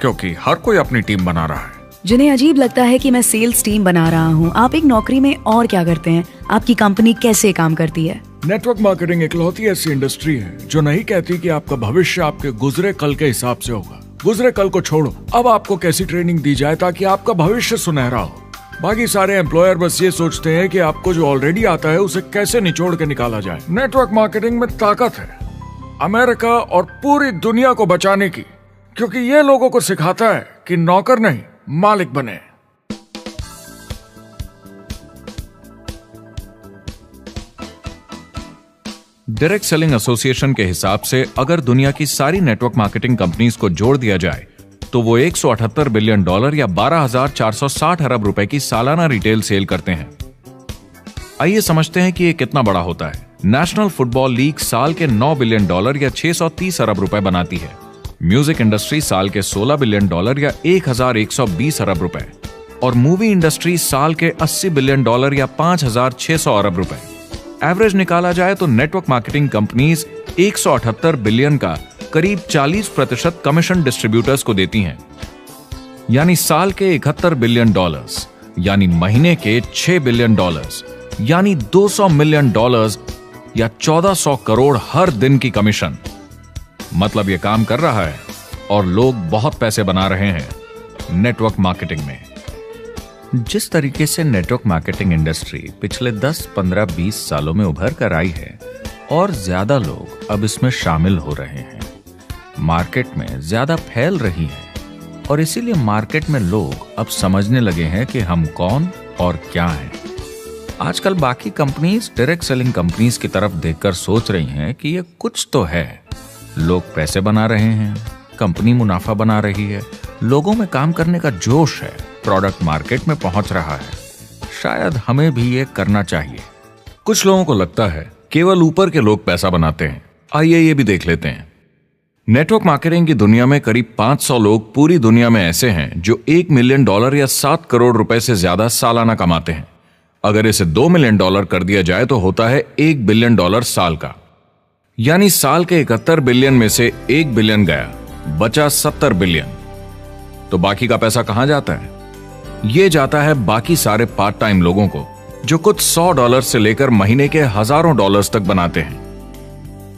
क्योंकि हर कोई अपनी टीम बना रहा है। जिन्हें अजीब लगता है कि मैं सेल्स टीम बना रहा हूँ, आप एक नौकरी में और क्या करते हैं? आपकी कंपनी कैसे काम करती है? नेटवर्क मार्केटिंग इकलौती ऐसी इंडस्ट्री है जो नहीं कहती कि आपका भविष्य आपके गुजरे कल के हिसाब से होगा। गुजरे कल को छोड़ो, अब आपको कैसी ट्रेनिंग दी जाए ताकि आपका भविष्य सुनहरा हो। बाकी सारे एम्प्लॉयर बस ये सोचते हैं कि आपको जो ऑलरेडी आता है उसे कैसे निचोड़ के निकाला जाए। नेटवर्क मार्केटिंग में ताकत है अमेरिका और पूरी दुनिया को बचाने की, क्योंकि ये लोगों को सिखाता है कि नौकर नहीं मालिक बने। डायरेक्ट सेलिंग एसोसिएशन के हिसाब से अगर दुनिया की सारी नेटवर्क मार्केटिंग कंपनीज को जोड़ दिया जाए तो वो $178 बिलियन या 12,460 अरब रुपए की सालाना रिटेल सेल करते हैं। आइए समझते हैं कि ये कितना बड़ा होता है। नेशनल फुटबॉल लीग साल के $9 बिलियन या 630 अरब रुपए बनाती है। म्यूजिक इंडस्ट्री साल के $16 बिलियन या 1,120 अरब रुपए, और मूवी इंडस्ट्री साल के $80 बिलियन या 5,600 अरब रुपए। एवरेज निकाला जाए तो नेटवर्क मार्केटिंग कंपनीज 178 बिलियन का करीब 40% कमीशन डिस्ट्रीब्यूटर्स को देती हैं, यानी साल के $71 बिलियन, यानी महीने के $6 बिलियन, यानी $200 मिलियन या 1400 करोड़ हर दिन की कमीशन। मतलब ये काम कर रहा है और लोग बहुत पैसे बना रहे हैं नेटवर्क मार्केटिंग में। जिस तरीके से नेटवर्क मार्केटिंग इंडस्ट्री पिछले 10, 15, 20 सालों में उभर कर आई है और ज्यादा लोग अब इसमें शामिल हो रहे हैं, मार्केट में ज्यादा फैल रही है और इसीलिए मार्केट में लोग अब समझने लगे हैं कि हम कौन और क्या हैं। आजकल बाकी कंपनीज डायरेक्ट सेलिंग कंपनीज की तरफ देखकर सोच रही हैं कि ये कुछ तो है। लोग पैसे बना रहे हैं, कंपनी मुनाफा बना रही है, लोगों में काम करने का जोश है, प्रोडक्ट मार्केट में पहुंच रहा है, शायद हमें भी ये करना चाहिए। कुछ लोगों को लगता है केवल ऊपर के लोग पैसा बनाते हैं। आइए ये भी देख लेते हैं। नेटवर्क मार्केटिंग की दुनिया में करीब 500 लोग पूरी दुनिया में ऐसे हैं जो $1 मिलियन या 7 करोड़ रुपए से ज्यादा सालाना कमाते हैं। अगर इसे $2 मिलियन कर दिया जाए तो होता है $1 बिलियन साल का, यानी साल के 71 बिलियन में से 1 बिलियन गया, बचा 70 बिलियन। तो बाकी का पैसा कहां जाता है? ये जाता है बाकी सारे पार्ट टाइम लोगों को जो कुछ $100 से लेकर महीने के हजारों डॉलर्स तक बनाते हैं।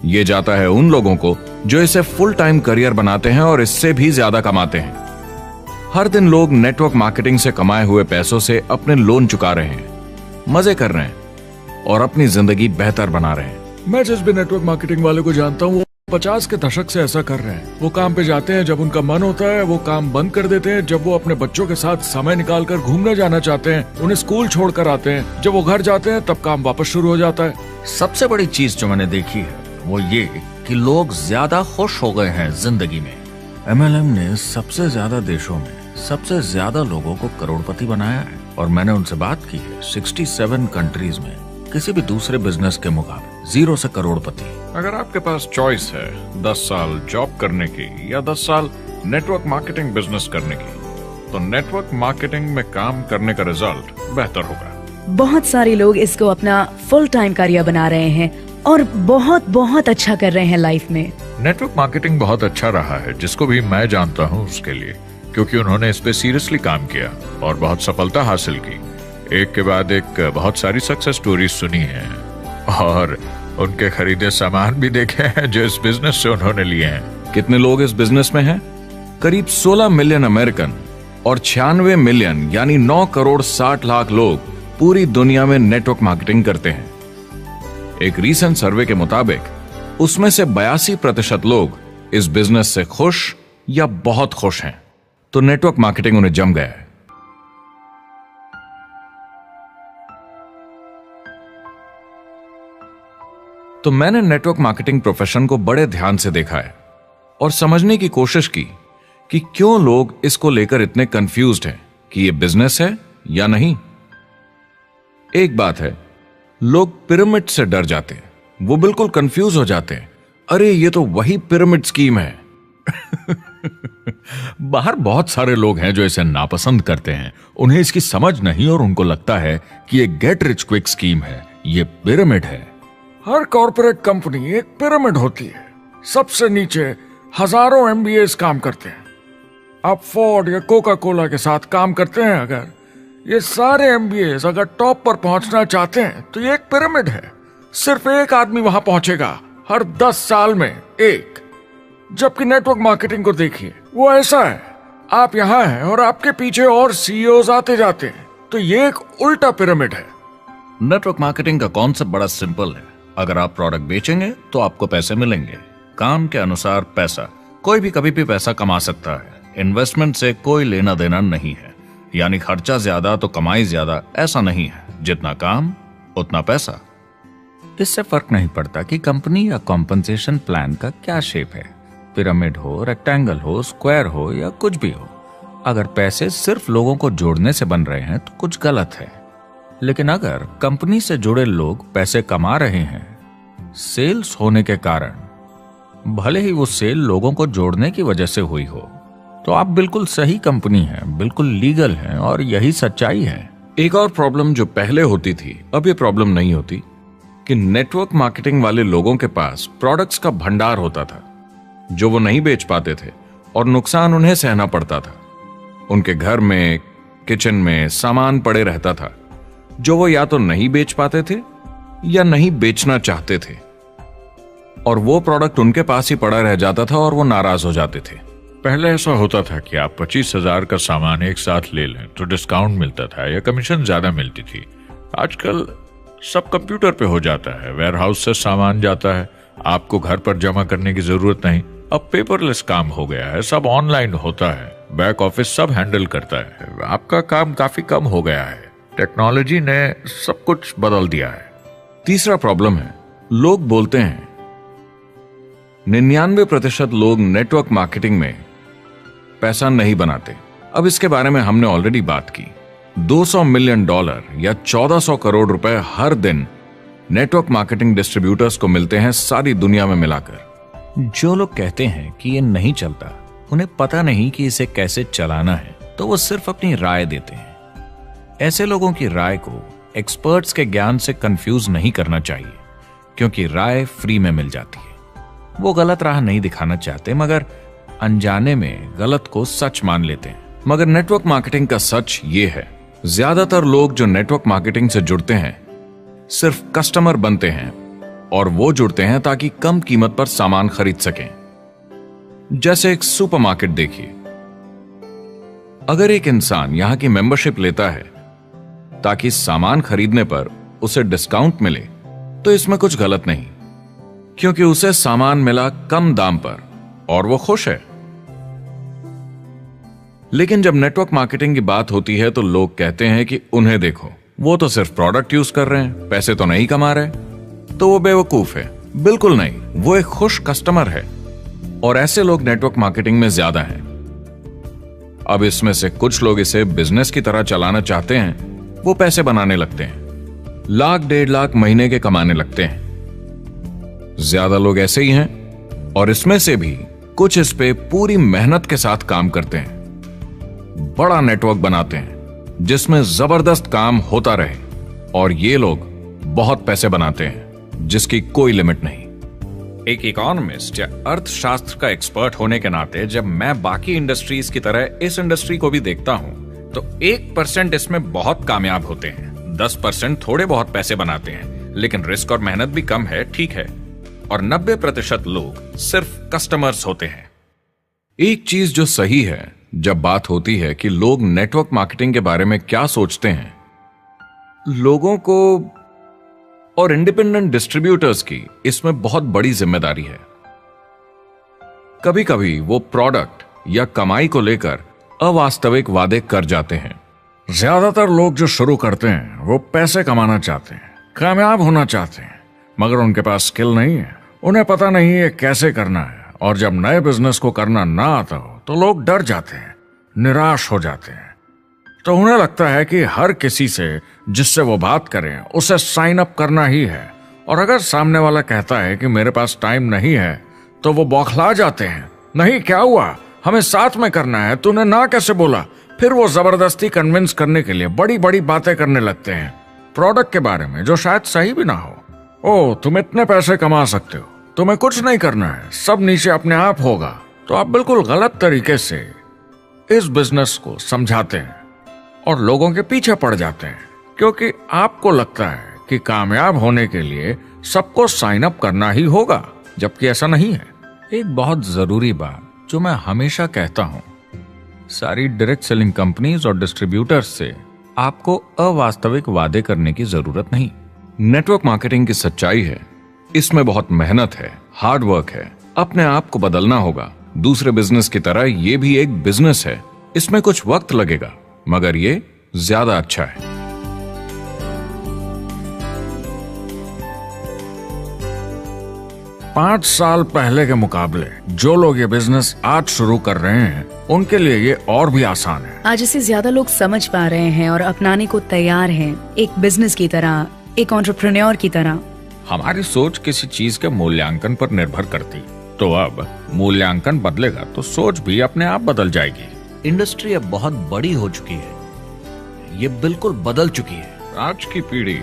ये जाता है उन लोगों को जो इसे फुल टाइम करियर बनाते हैं और इससे भी ज्यादा कमाते हैं। हर दिन लोग नेटवर्क मार्केटिंग से कमाए हुए पैसों से अपने लोन चुका रहे हैं, मजे कर रहे हैं और अपनी जिंदगी बेहतर बना रहे हैं। मैं जिस भी नेटवर्क मार्केटिंग वाले को जानता हूँ, वो 50 के दशक से ऐसा कर रहे हैं। वो काम पे जाते हैं जब उनका मन होता है, वो काम बंद कर देते हैं जब वो अपने बच्चों के साथ समय निकालकर घूमने जाना चाहते हैं, उन्हें स्कूल छोड़कर आते हैं, जब वो घर जाते हैं तब काम वापस शुरू हो जाता है। सबसे बड़ी चीज जो मैंने देखी है वो ये कि लोग ज्यादा खुश हो गए हैं जिंदगी में। MLM ने सबसे ज्यादा देशों में सबसे ज्यादा लोगों को करोड़पति बनाया है और मैंने उनसे बात की है 67 कंट्रीज में किसी भी दूसरे बिजनेस के मुकाबले 0 से करोड़पति। अगर आपके पास चॉइस है 10 साल जॉब करने की या 10 साल नेटवर्क मार्केटिंग बिजनेस करने की, तो नेटवर्क मार्केटिंग में काम करने का रिजल्ट बेहतर होगा। बहुत सारे लोग इसको अपना फुल टाइम करियर बना रहे हैं और बहुत बहुत अच्छा कर रहे हैं लाइफ में। नेटवर्क मार्केटिंग बहुत अच्छा रहा है जिसको भी मैं जानता हूँ उसके लिए, क्योंकि उन्होंने इस पे सीरियसली काम किया और बहुत सफलता हासिल की। एक के बाद एक बहुत सारी सक्सेस स्टोरीज सुनी है और उनके खरीदे सामान भी देखे हैं जो इस बिजनेस से उन्होंने लिए हैं। कितने लोग इस बिजनेस में हैं? करीब 16 मिलियन अमेरिकन और 96 मिलियन यानी 9 करोड़ 60 लाख लोग पूरी दुनिया में नेटवर्क मार्केटिंग करते हैं। एक रीसेंट सर्वे के मुताबिक उसमें से 82% लोग इस बिजनेस से खुश या बहुत खुश हैं। तो नेटवर्क मार्केटिंग उन्हें जम गया है। तो मैंने नेटवर्क मार्केटिंग प्रोफेशन को बड़े ध्यान से देखा है और समझने की कोशिश की कि क्यों लोग इसको लेकर इतने कंफ्यूज्ड हैं कि ये बिजनेस है या नहीं। एक बात है, लोग पिरामिड से डर जाते हैं, वो बिल्कुल कंफ्यूज हो जाते हैं, अरे ये तो वही पिरामिड स्कीम है। बाहर बहुत सारे लोग हैं जो इसे नापसंद करते हैं, उन्हें इसकी समझ नहीं और उनको लगता है कि ये गेट रिच क्विक स्कीम है, ये पिरामिड है। हर कॉर्पोरेट कंपनी एक पिरामिड होती है, सबसे नीचे हजारों एमबीएस काम करते हैं। आप फोर्ड या कोका कोला के साथ काम करते हैं, अगर ये सारे एमबीएस अगर टॉप पर पहुंचना चाहते हैं तो ये एक पिरामिड है। सिर्फ एक आदमी वहां पहुंचेगा हर 10 साल में एक। जबकि नेटवर्क मार्केटिंग को देखिए, वो ऐसा है, आप यहां हैं और आपके पीछे और सीईओज आते जाते हैं, तो ये एक उल्टा पिरामिड है। नेटवर्क मार्केटिंग का कॉन्सेप्ट बड़ा सिंपल है। अगर आप प्रोडक्ट बेचेंगे तो आपको पैसे मिलेंगे, काम के अनुसार पैसा। कोई भी कभी भी पैसा कमा सकता है, इन्वेस्टमेंट से कोई लेना देना नहीं है। यानी खर्चा ज्यादा तो कमाई ज्यादा, ऐसा नहीं है, जितना काम उतना पैसा। इससे फर्क नहीं पड़ता कि कंपनी या कॉम्पनसेशन प्लान का क्या शेप है, पिरामिड हो, रेक्टेंगल हो, स्क्वायर हो या कुछ भी हो। अगर पैसे सिर्फ लोगों को जोड़ने से बन रहे हैं तो कुछ गलत है। लेकिन अगर कंपनी से जुड़े लोग पैसे कमा रहे हैं सेल्स होने के कारण, भले ही वो सेल लोगों को जोड़ने की वजह से हुई हो, तो आप बिल्कुल सही कंपनी है, बिल्कुल लीगल है और यही सच्चाई है। एक और प्रॉब्लम जो पहले होती थी, अब ये प्रॉब्लम नहीं होती कि नेटवर्क मार्केटिंग वाले लोगों के पास प्रोडक्ट्स का भंडार होता था जो वो नहीं बेच पाते थे और नुकसान उन्हें सहना पड़ता था। उनके घर में, किचन में सामान पड़े रहता था जो वो या तो नहीं बेच पाते थे या नहीं बेचना चाहते थे, और वो प्रोडक्ट उनके पास ही पड़ा रह जाता था और वो नाराज हो जाते थे। पहले ऐसा होता था कि आप 25,000 का सामान एक साथ ले लें तो डिस्काउंट मिलता था या कमीशन ज्यादा मिलती थी। आजकल सब कंप्यूटर पे हो जाता है, वेयर हाउस से सामान जाता है, आपको घर पर जमा करने की जरूरत नहीं। अब पेपरलेस काम हो गया है, सब ऑनलाइन होता है, बैक ऑफिस सब हैंडल करता है, आपका काम काफी कम हो गया है। टेक्नोलॉजी ने सब कुछ बदल दिया है। तीसरा प्रॉब्लम है, लोग बोलते हैं 99% लोग नेटवर्क मार्केटिंग में पैसा नहीं बनाते। अब इसके बारे में हमने ऑलरेडी बात की। $200 मिलियन या 1400 करोड़ रुपए हर दिन नेटवर्क मार्केटिंग डिस्ट्रीब्यूटर्स को मिलते हैं सारी दुनिया में मिलाकर। जो लोग कहते हैं कि ये नहीं चलता, उन्हें पता नहीं कि इसे कैसे चलाना है, तो वो सिर्फ अपनी राय देते हैं। ऐसे लोगों की राय को एक्सपर्ट्स के ज्ञान से कंफ्यूज नहीं करना चाहिए, क्योंकि राय फ्री में मिल जाती है। वो गलत राह नहीं दिखाना चाहते, मगर अनजाने में गलत को सच मान लेते हैं। मगर नेटवर्क मार्केटिंग का सच ये है, ज्यादातर लोग जो नेटवर्क मार्केटिंग से जुड़ते हैं सिर्फ कस्टमर बनते हैं, और वो जुड़ते हैं ताकि कम कीमत पर सामान खरीद सकें। जैसे एक सुपरमार्केट देखिए, अगर एक इंसान यहां की मेंबरशिप लेता है ताकि सामान खरीदने पर उसे डिस्काउंट मिले, तो इसमें कुछ गलत नहीं, क्योंकि उसे सामान मिला कम दाम पर और वो खुश है। लेकिन जब नेटवर्क मार्केटिंग की बात होती है तो लोग कहते हैं कि उन्हें देखो, वो तो सिर्फ प्रोडक्ट यूज कर रहे हैं, पैसे तो नहीं कमा रहे, तो वो बेवकूफ है। बिल्कुल नहीं, वो एक खुश कस्टमर है, और ऐसे लोग नेटवर्क मार्केटिंग में ज्यादा हैं। अब इसमें से कुछ लोग इसे बिजनेस की तरह चलाना चाहते हैं, वो पैसे बनाने लगते हैं, लाख 1.5 लाख महीने के कमाने लगते हैं। ज्यादा लोग ऐसे ही हैं, और इसमें से भी कुछ इस पे पूरी मेहनत के साथ काम करते हैं, बड़ा नेटवर्क बनाते हैं जिसमें जबरदस्त काम होता रहे, और ये लोग बहुत पैसे बनाते हैं जिसकी कोई लिमिट नहीं। एक इकोनॉमिस्ट या अर्थशास्त्र का एक्सपर्ट होने के नाते जब मैं बाकी इंडस्ट्रीज की तरह इस इंडस्ट्री को भी देखता हूं, तो 1% इसमें बहुत कामयाब होते हैं, 10% थोड़े बहुत पैसे बनाते हैं, लेकिन रिस्क और मेहनत भी कम है, ठीक है, और 90% लोग सिर्फ कस्टमर्स होते हैं। एक चीज जो सही है जब बात होती है कि लोग नेटवर्क मार्केटिंग के बारे में क्या सोचते हैं, लोगों को और इंडिपेंडेंट डिस्ट्रीब्यूटर्स की इसमें बहुत बड़ी जिम्मेदारी है। कभी कभी वो प्रोडक्ट या कमाई को लेकर अवास्तविक वादे कर जाते हैं। ज्यादातर लोग जो शुरू करते हैं वो पैसे कमाना चाहते हैं, कामयाब होना चाहते हैं, मगर उनके पास स्किल नहीं है, उन्हें पता नहीं है कैसे करना है। और जब नए बिजनेस को करना ना आता हो तो लोग डर जाते हैं, निराश हो जाते हैं। तो उन्हें लगता है कि हर किसी से जिससे वो बात करें उसे साइन अप करना ही है। और अगर सामने वाला कहता है कि मेरे पास टाइम नहीं है तो वो बौखला जाते हैं। नहीं, क्या हुआ, हमें साथ में करना है, तूने ना कैसे बोला। फिर वो जबरदस्ती कन्विंस करने के लिए बड़ी बड़ी बातें करने लगते हैं प्रोडक्ट के बारे में, जो शायद सही भी ना हो। ओ, तुम इतने पैसे कमा सकते हो, तुम्हें कुछ नहीं करना है, सब नीचे अपने आप होगा। तो आप बिल्कुल गलत तरीके से इस बिजनेस को समझाते हैं और लोगों के पीछे पड़ जाते हैं, क्योंकि आपको लगता है कि कामयाब होने के लिए सबको साइन अप करना ही होगा, जबकि ऐसा नहीं है। एक बहुत जरूरी बात जो मैं हमेशा कहता हूं, सारी डायरेक्ट सेलिंग कंपनीज और डिस्ट्रीब्यूटर्स से आपको अवास्तविक वादे करने की जरूरत नहीं। नेटवर्क मार्केटिंग की सच्चाई है, इसमें बहुत मेहनत है, हार्ड वर्क है, अपने आप को बदलना होगा। दूसरे बिजनेस की तरह ये भी एक बिजनेस है, इसमें कुछ वक्त लगेगा मगर ये ज्यादा अच्छा है। 5 साल पहले के मुकाबले जो लोग ये बिजनेस आज शुरू कर रहे हैं उनके लिए ये और भी आसान है। आज इसे ज्यादा लोग समझ पा रहे हैं और अपनाने को तैयार हैं, एक बिजनेस की तरह, एक एंटरप्रेन्योर की तरह। हमारी सोच किसी चीज के मूल्यांकन पर निर्भर करती, तो अब मूल्यांकन बदलेगा तो सोच भी अपने आप बदल जाएगी। इंडस्ट्री अब बहुत बड़ी हो चुकी है, ये बिल्कुल बदल चुकी है। आज की पीढ़ी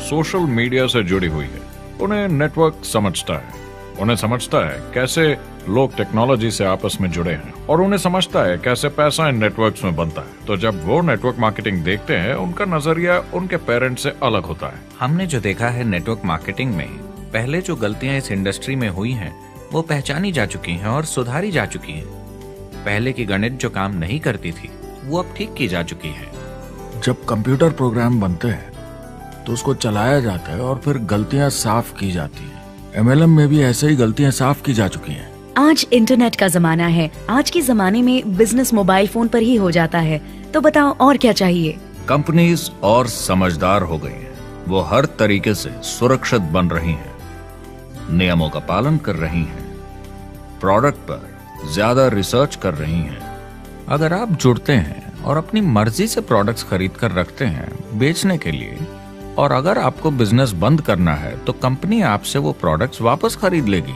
सोशल मीडिया से जुड़ी हुई है, उन्हें नेटवर्क समझता है, उन्हें समझता है कैसे लोग टेक्नोलॉजी से आपस में जुड़े हैं और उन्हें समझता है कैसे पैसा इन नेटवर्क्स में बनता है। तो जब वो नेटवर्क मार्केटिंग देखते हैं उनका नजरिया उनके पेरेंट्स से अलग होता है। हमने जो देखा है नेटवर्क मार्केटिंग में, पहले जो गलतियां इस इंडस्ट्री में हुई हैं वो पहचानी जा चुकी हैं और सुधारी जा चुकी हैं। पहले की गणित जो काम नहीं करती थी वो अब ठीक की जा चुकी है। जब कंप्यूटर प्रोग्राम बनते हैं तो उसको चलाया जाता है और फिर गलतियां साफ की जाती हैं। MLM में भी ऐसे ही गलतियां साफ की जा चुकी हैं। आज इंटरनेट का जमाना है, आज के जमाने में बिजनेस मोबाइल फोन पर ही हो जाता है। तो बताओ और क्या चाहिए। कंपनीज और समझदार हो गई हैं, वो हर तरीके से सुरक्षित बन रही हैं, नियमों का पालन कर रही हैं, प्रोडक्ट पर ज्यादा रिसर्च कर रही हैं। अगर आप जुड़ते हैं और अपनी मर्जी से प्रोडक्ट्स खरीद कर रखते हैं बेचने के लिए, और अगर आपको बिजनेस बंद करना है तो कंपनी आपसे वो प्रोडक्ट्स वापस खरीद लेगी।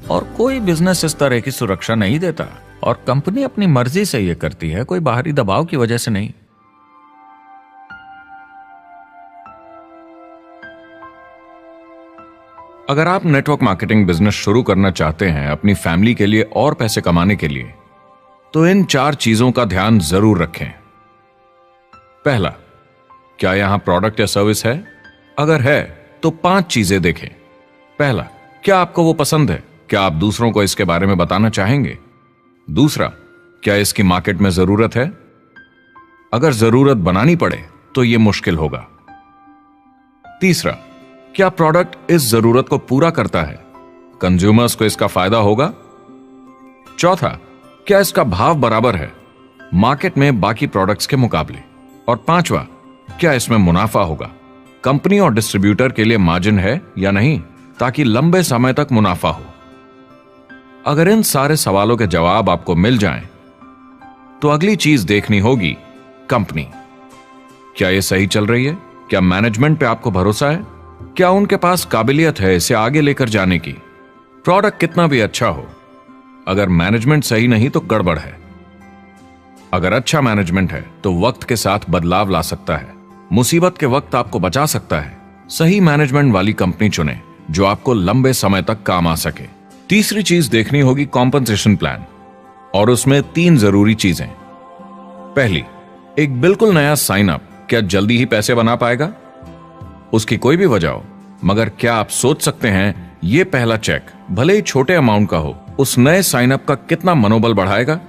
और कोई बिजनेस इस तरह की सुरक्षा नहीं देता, और कंपनी अपनी मर्जी से ये करती है, कोई बाहरी दबाव की वजह से नहीं। अगर आप नेटवर्क मार्केटिंग बिजनेस शुरू करना चाहते हैं अपनी फैमिली के लिए और पैसे कमाने के लिए, तो इन 4 चीजों का ध्यान जरूर रखें। पहला, क्या यहां प्रोडक्ट या सर्विस है? अगर है तो 5 चीजें देखें। पहला, क्या आपको वो पसंद है? क्या आप दूसरों को इसके बारे में बताना चाहेंगे? दूसरा, क्या इसकी मार्केट में जरूरत है? अगर जरूरत बनानी पड़े तो यह मुश्किल होगा। तीसरा, क्या प्रोडक्ट इस जरूरत को पूरा करता है? कंज्यूमर्स को इसका फायदा होगा? चौथा, क्या इसका भाव बराबर है मार्केट में बाकी प्रोडक्ट्स के मुकाबले? और पांचवा, क्या इसमें मुनाफा होगा? कंपनी और डिस्ट्रीब्यूटर के लिए मार्जिन है या नहीं, ताकि लंबे समय तक मुनाफा हो। अगर इन सारे सवालों के जवाब आपको मिल जाएं, तो अगली चीज देखनी होगी कंपनी। क्या यह सही चल रही है? क्या मैनेजमेंट पे आपको भरोसा है? क्या उनके पास काबिलियत है इसे आगे लेकर जाने की? प्रोडक्ट कितना भी अच्छा हो, अगर मैनेजमेंट सही नहीं तो गड़बड़ है। अगर अच्छा मैनेजमेंट है तो वक्त के साथ बदलाव ला सकता है, मुसीबत के वक्त आपको बचा सकता है। सही मैनेजमेंट वाली कंपनी चुनें जो आपको लंबे समय तक काम आ सके। तीसरी चीज देखनी होगी कॉम्पनसेशन प्लान, और उसमें 3 जरूरी चीजें। पहली, एक बिल्कुल नया साइन अप क्या जल्दी ही पैसे बना पाएगा? उसकी कोई भी वजह हो, मगर क्या आप सोच सकते हैं यह पहला चेक, भले ही छोटे अमाउंट का हो, उस नए साइन अप का कितना मनोबल बढ़ाएगा?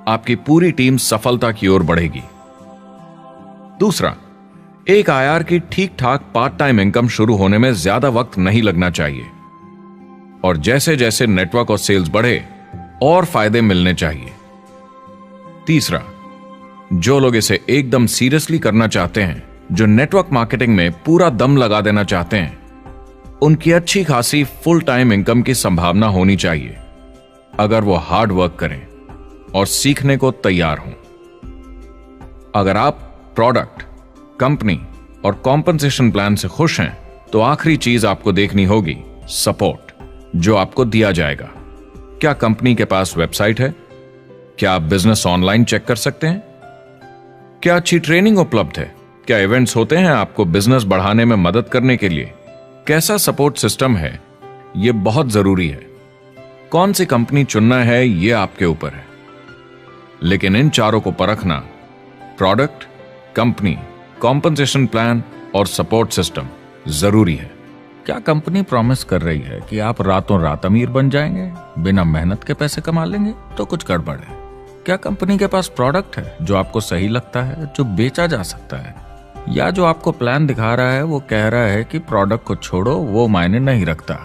आपकी पूरी टीम सफलता की ओर बढ़ेगी। दूसरा, एक IR की ठीक ठाक पार्ट टाइम इनकम शुरू होने में ज्यादा वक्त नहीं लगना चाहिए, और जैसे जैसे नेटवर्क और सेल्स बढ़े और फायदे मिलने चाहिए। तीसरा, जो लोग इसे एकदम सीरियसली करना चाहते हैं, जो नेटवर्क मार्केटिंग में पूरा दम लगा देना चाहते हैं, उनकी अच्छी खासी फुल टाइम इनकम की संभावना होनी चाहिए अगर वो हार्ड वर्क करें और सीखने को तैयार हों। अगर आप प्रोडक्ट, कंपनी और कॉम्पनसेशन प्लान से खुश हैं तो आखिरी चीज आपको देखनी होगी सपोर्ट जो आपको दिया जाएगा। क्या कंपनी के पास वेबसाइट है? क्या आप बिजनेस ऑनलाइन चेक कर सकते हैं? क्या अच्छी ट्रेनिंग उपलब्ध है? क्या इवेंट्स होते हैं आपको बिजनेस बढ़ाने में मदद करने के लिए? कैसा सपोर्ट सिस्टम है? यह बहुत जरूरी है। कौन सी कंपनी चुनना है यह आपके ऊपर है, लेकिन इन चारों को परखना, प्रोडक्ट, कंपनी, कॉम्पनसेशन प्लान और सपोर्ट सिस्टम, जरूरी है। क्या कंपनी प्रॉमिस कर रही है कि आप रातों रात अमीर बन जाएंगे, बिना मेहनत के पैसे कमा लेंगे? तो कुछ गड़बड़ है। क्या कंपनी के पास प्रोडक्ट है जो आपको सही लगता है, जो बेचा जा सकता है? या जो आपको प्लान दिखा रहा है वो कह रहा है कि प्रोडक्ट को छोड़ो, वो मायने नहीं रखता,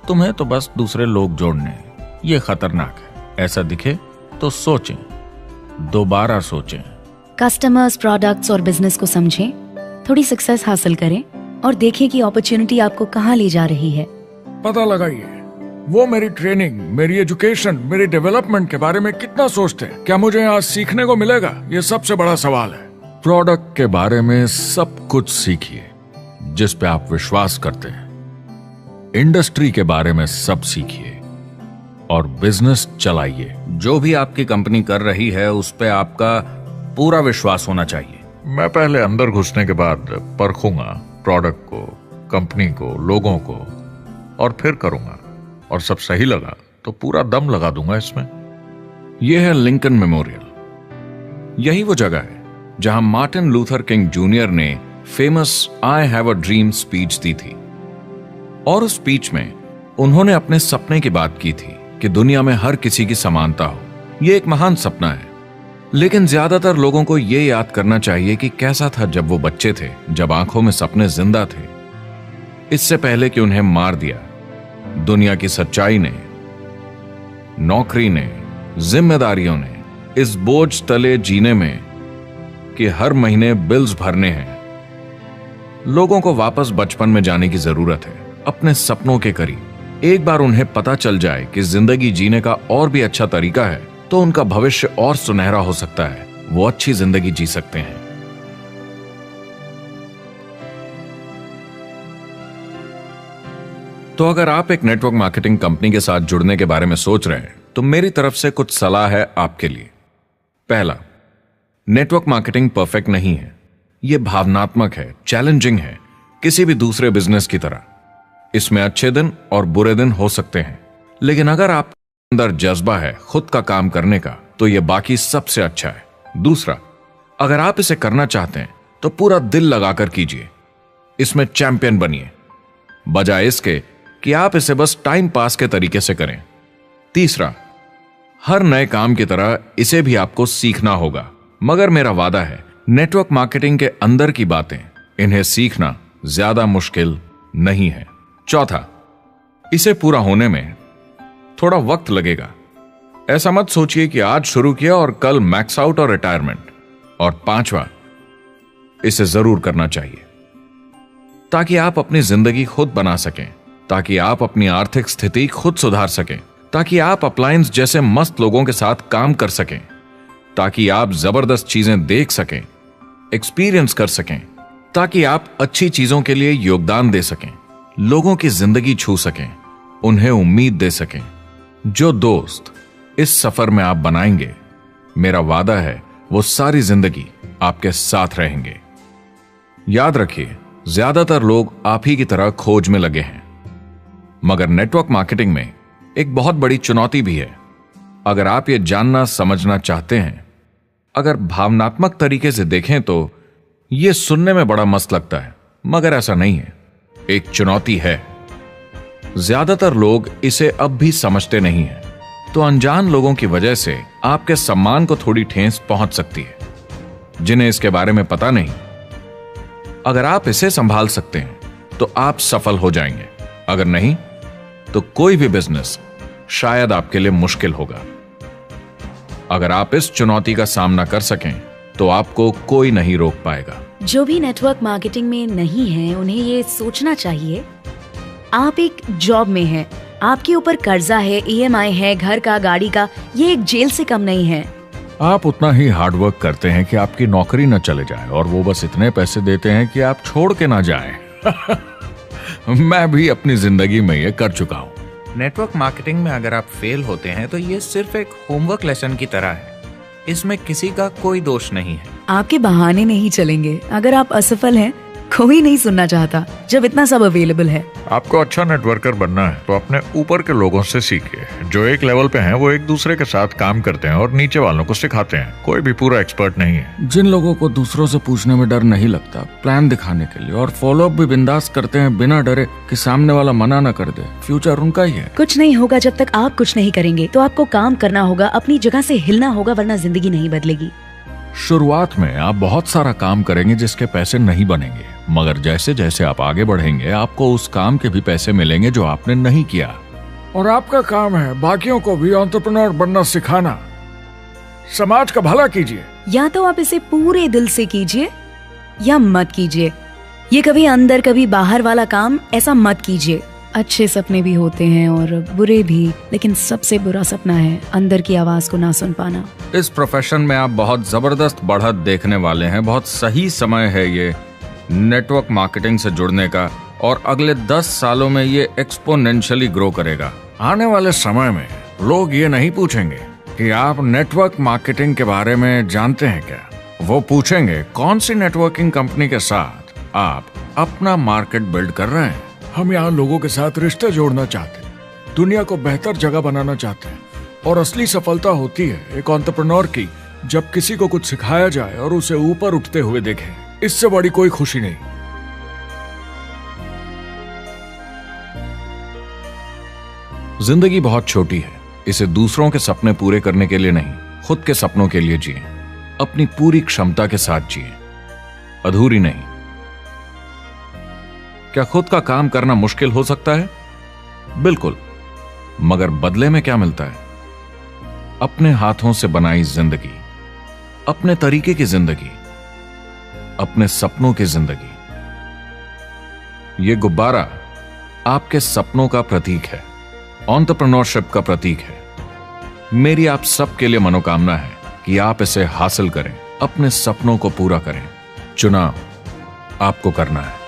तुम्हें तो बस दूसरे लोग जोड़ने हैं। ये खतरनाक है। ऐसा दिखे तो सोचें, दोबारा सोचें। कस्टमर्स, प्रोडक्ट्स और बिजनेस को समझें, थोड़ी सक्सेस हासिल करें और देखें कि अपॉर्चुनिटी आपको कहां ले जा रही है। पता लगाइए वो मेरी ट्रेनिंग, मेरी एजुकेशन, मेरी डेवलपमेंट के बारे में कितना सोचते हैं। क्या मुझे यहाँ सीखने को मिलेगा? ये सबसे बड़ा सवाल है। प्रोडक्ट के बारे में सब कुछ सीखिए जिस पे आप विश्वास करते हैं। इंडस्ट्री के बारे में सब सीखिए और बिजनेस चलाइए। जो भी आपकी कंपनी कर रही है उस पे आपका पूरा विश्वास होना चाहिए। मैं पहले अंदर घुसने के बाद परखूंगा प्रोडक्ट को, कंपनी को, लोगों को, और फिर करूंगा। और सब सही लगा तो पूरा दम लगा दूंगा इसमें। यह है लिंकन मेमोरियल। यही वो जगह है जहां मार्टिन लूथर किंग जूनियर ने famous I have a dream speech दी थी। और उस स्पीच में उन्होंने अपने सपने की बात की थी कि दुनिया में हर किसी की समानता हो। यह एक महान सपना है, लेकिन ज्यादातर लोगों को यह याद करना चाहिए कि कैसा था जब वो बच्चे थे, जब आंखों में सपने जिंदा थे। इससे पहले कि उन्हें मार दिया दुनिया की सच्चाई ने, नौकरी ने, जिम्मेदारियों ने, इस बोझ तले जीने में कि हर महीने बिल्स भरने हैं। लोगों को वापस बचपन में जाने की जरूरत है, अपने सपनों के करीब। एक बार उन्हें पता चल जाए कि जिंदगी जीने का और भी अच्छा तरीका है तो उनका भविष्य और सुनहरा हो सकता है। वो अच्छी जिंदगी जी सकते हैं। तो अगर आप एक नेटवर्क मार्केटिंग कंपनी के साथ जुड़ने के बारे में सोच रहे हैं तो मेरी तरफ से कुछ सलाह है आपके लिए। पहला, नेटवर्क मार्केटिंग परफेक्ट नहीं है। यह भावनात्मक है, चैलेंजिंग है, किसी भी दूसरे बिजनेस की तरह। इसमें अच्छे दिन और बुरे दिन हो सकते हैं, लेकिन अगर आप अंदर जज्बा है खुद का काम करने का तो यह बाकी सबसे अच्छा है। दूसरा, अगर आप इसे करना चाहते हैं तो पूरा दिल लगाकर कीजिए। इसमें चैंपियन बनिए, बजाय इसके कि आप इसे बस टाइम पास के तरीके से करें। तीसरा, हर नए काम की तरह इसे भी आपको सीखना होगा, मगर मेरा वादा है नेटवर्क मार्केटिंग के अंदर की बातें, इन्हें सीखना ज्यादा मुश्किल नहीं है। चौथा, इसे पूरा होने में थोड़ा वक्त लगेगा। ऐसा मत सोचिए कि आज शुरू किया और कल मैक्स आउट और रिटायरमेंट। और पांचवा, इसे जरूर करना चाहिए ताकि आप अपनी जिंदगी खुद बना सकें, ताकि आप अपनी आर्थिक स्थिति खुद सुधार सकें, ताकि आप अप्लायंस जैसे मस्त लोगों के साथ काम कर सकें, ताकि आप जबरदस्त चीजें देख सकें, एक्सपीरियंस कर सकें, ताकि आप अच्छी चीजों के लिए योगदान दे सकें, लोगों की जिंदगी छू सकें, उन्हें उम्मीद दे सकें। जो दोस्त इस सफर में आप बनाएंगे, मेरा वादा है वो सारी जिंदगी आपके साथ रहेंगे। याद रखिए, ज्यादातर लोग आप ही की तरह खोज में लगे हैं, मगर नेटवर्क मार्केटिंग में एक बहुत बड़ी चुनौती भी है। अगर आप ये जानना समझना चाहते हैं, अगर भावनात्मक तरीके से देखें तो यह सुनने में बड़ा मस्त लगता है, मगर ऐसा नहीं है। एक चुनौती है। ज्यादातर लोग इसे अब भी समझते नहीं हैं, तो अनजान लोगों की वजह से आपके सम्मान को थोड़ी ठेस पहुंच सकती है, जिन्हें इसके बारे में पता नहीं। अगर आप इसे संभाल सकते हैं तो आप सफल हो जाएंगे, अगर नहीं तो कोई भी बिजनेस शायद आपके लिए मुश्किल होगा। अगर आप इस चुनौती का सामना कर सकें तो आपको कोई नहीं रोक पाएगा। जो भी नेटवर्क मार्केटिंग में नहीं है उन्हें ये सोचना चाहिए आप एक जॉब में हैं, आपके ऊपर कर्जा है, EMI है, घर का, गाड़ी का, ये एक जेल से कम नहीं है। आप उतना ही हार्डवर्क करते हैं कि आपकी नौकरी न चले जाए और वो बस इतने पैसे देते हैं कि आप छोड़ के ना जाएं। मैं भी अपनी जिंदगी में ये कर चुका हूँ। नेटवर्क मार्केटिंग में अगर आप फेल होते हैं तो ये सिर्फ एक होमवर्क लेसन की तरह है। इसमें किसी का कोई दोष नहीं है। आपके बहाने नहीं चलेंगे। अगर आप असफल हैं, कोई नहीं सुनना चाहता जब इतना सब अवेलेबल है। आपको अच्छा नेटवर्कर बनना है तो अपने ऊपर के लोगों से सीखिए। जो एक लेवल पे हैं वो एक दूसरे के साथ काम करते हैं और नीचे वालों को सिखाते हैं। कोई भी पूरा एक्सपर्ट नहीं है। जिन लोगों को दूसरों से पूछने में डर नहीं लगता, प्लान दिखाने के लिए और फॉलो अप भी बिंदास करते हैं बिना डरे कि सामने वाला मना न कर दे, फ्यूचर उनका ही है। कुछ नहीं होगा जब तक आप कुछ नहीं करेंगे। तो आपको काम करना होगा, अपनी जगह से हिलना होगा, वरना जिंदगी नहीं बदलेगी। शुरुआत में आप बहुत सारा काम करेंगे जिसके पैसे नहीं बनेंगे, मगर जैसे जैसे आप आगे बढ़ेंगे आपको उस काम के भी पैसे मिलेंगे जो आपने नहीं किया। और आपका काम है बाकियों को भी एंटरप्रेन्योर बनना सिखाना। समाज का भला कीजिए। या तो आप इसे पूरे दिल से कीजिए या मत कीजिए। ये कभी अंदर कभी बाहर वाला काम ऐसा मत कीजिए। अच्छे सपने भी होते हैं और बुरे भी, लेकिन सबसे बुरा सपना है अंदर की आवाज को ना सुन पाना। इस प्रोफेशन में आप बहुत जबरदस्त बढ़त देखने वाले हैं। बहुत सही समय है ये नेटवर्क मार्केटिंग से जुड़ने का और अगले 10 सालों में ये एक्सपोनेंशियली ग्रो करेगा। आने वाले समय में लोग ये नहीं पूछेंगे कि आप नेटवर्क मार्केटिंग के बारे में जानते हैं क्या, वो पूछेंगे कौन सी नेटवर्किंग कंपनी के साथ आप अपना मार्केट बिल्ड कर रहे हैं। हम यहाँ लोगों के साथ रिश्ते जोड़ना चाहते हैं, दुनिया को बेहतर जगह बनाना चाहते हैं। और असली सफलता होती है एक एंटरप्रेन्योर की जब किसी को कुछ सिखाया जाए और उसे ऊपर उठते हुए देखें। इससे बड़ी कोई खुशी नहीं। जिंदगी बहुत छोटी है, इसे दूसरों के सपने पूरे करने के लिए नहीं, खुद के सपनों के लिए जिए। अपनी पूरी क्षमता के साथ जिए, अधूरी नहीं। क्या खुद का काम करना मुश्किल हो सकता है? बिल्कुल, मगर बदले में क्या मिलता है? अपने हाथों से बनाई जिंदगी, अपने तरीके की जिंदगी, अपने सपनों की जिंदगी। ये गुब्बारा आपके सपनों का प्रतीक है, एंटरप्रेन्योरशिप का प्रतीक है। मेरी आप सबके लिए मनोकामना है कि आप इसे हासिल करें, अपने सपनों को पूरा करें। चुनाव आपको करना है।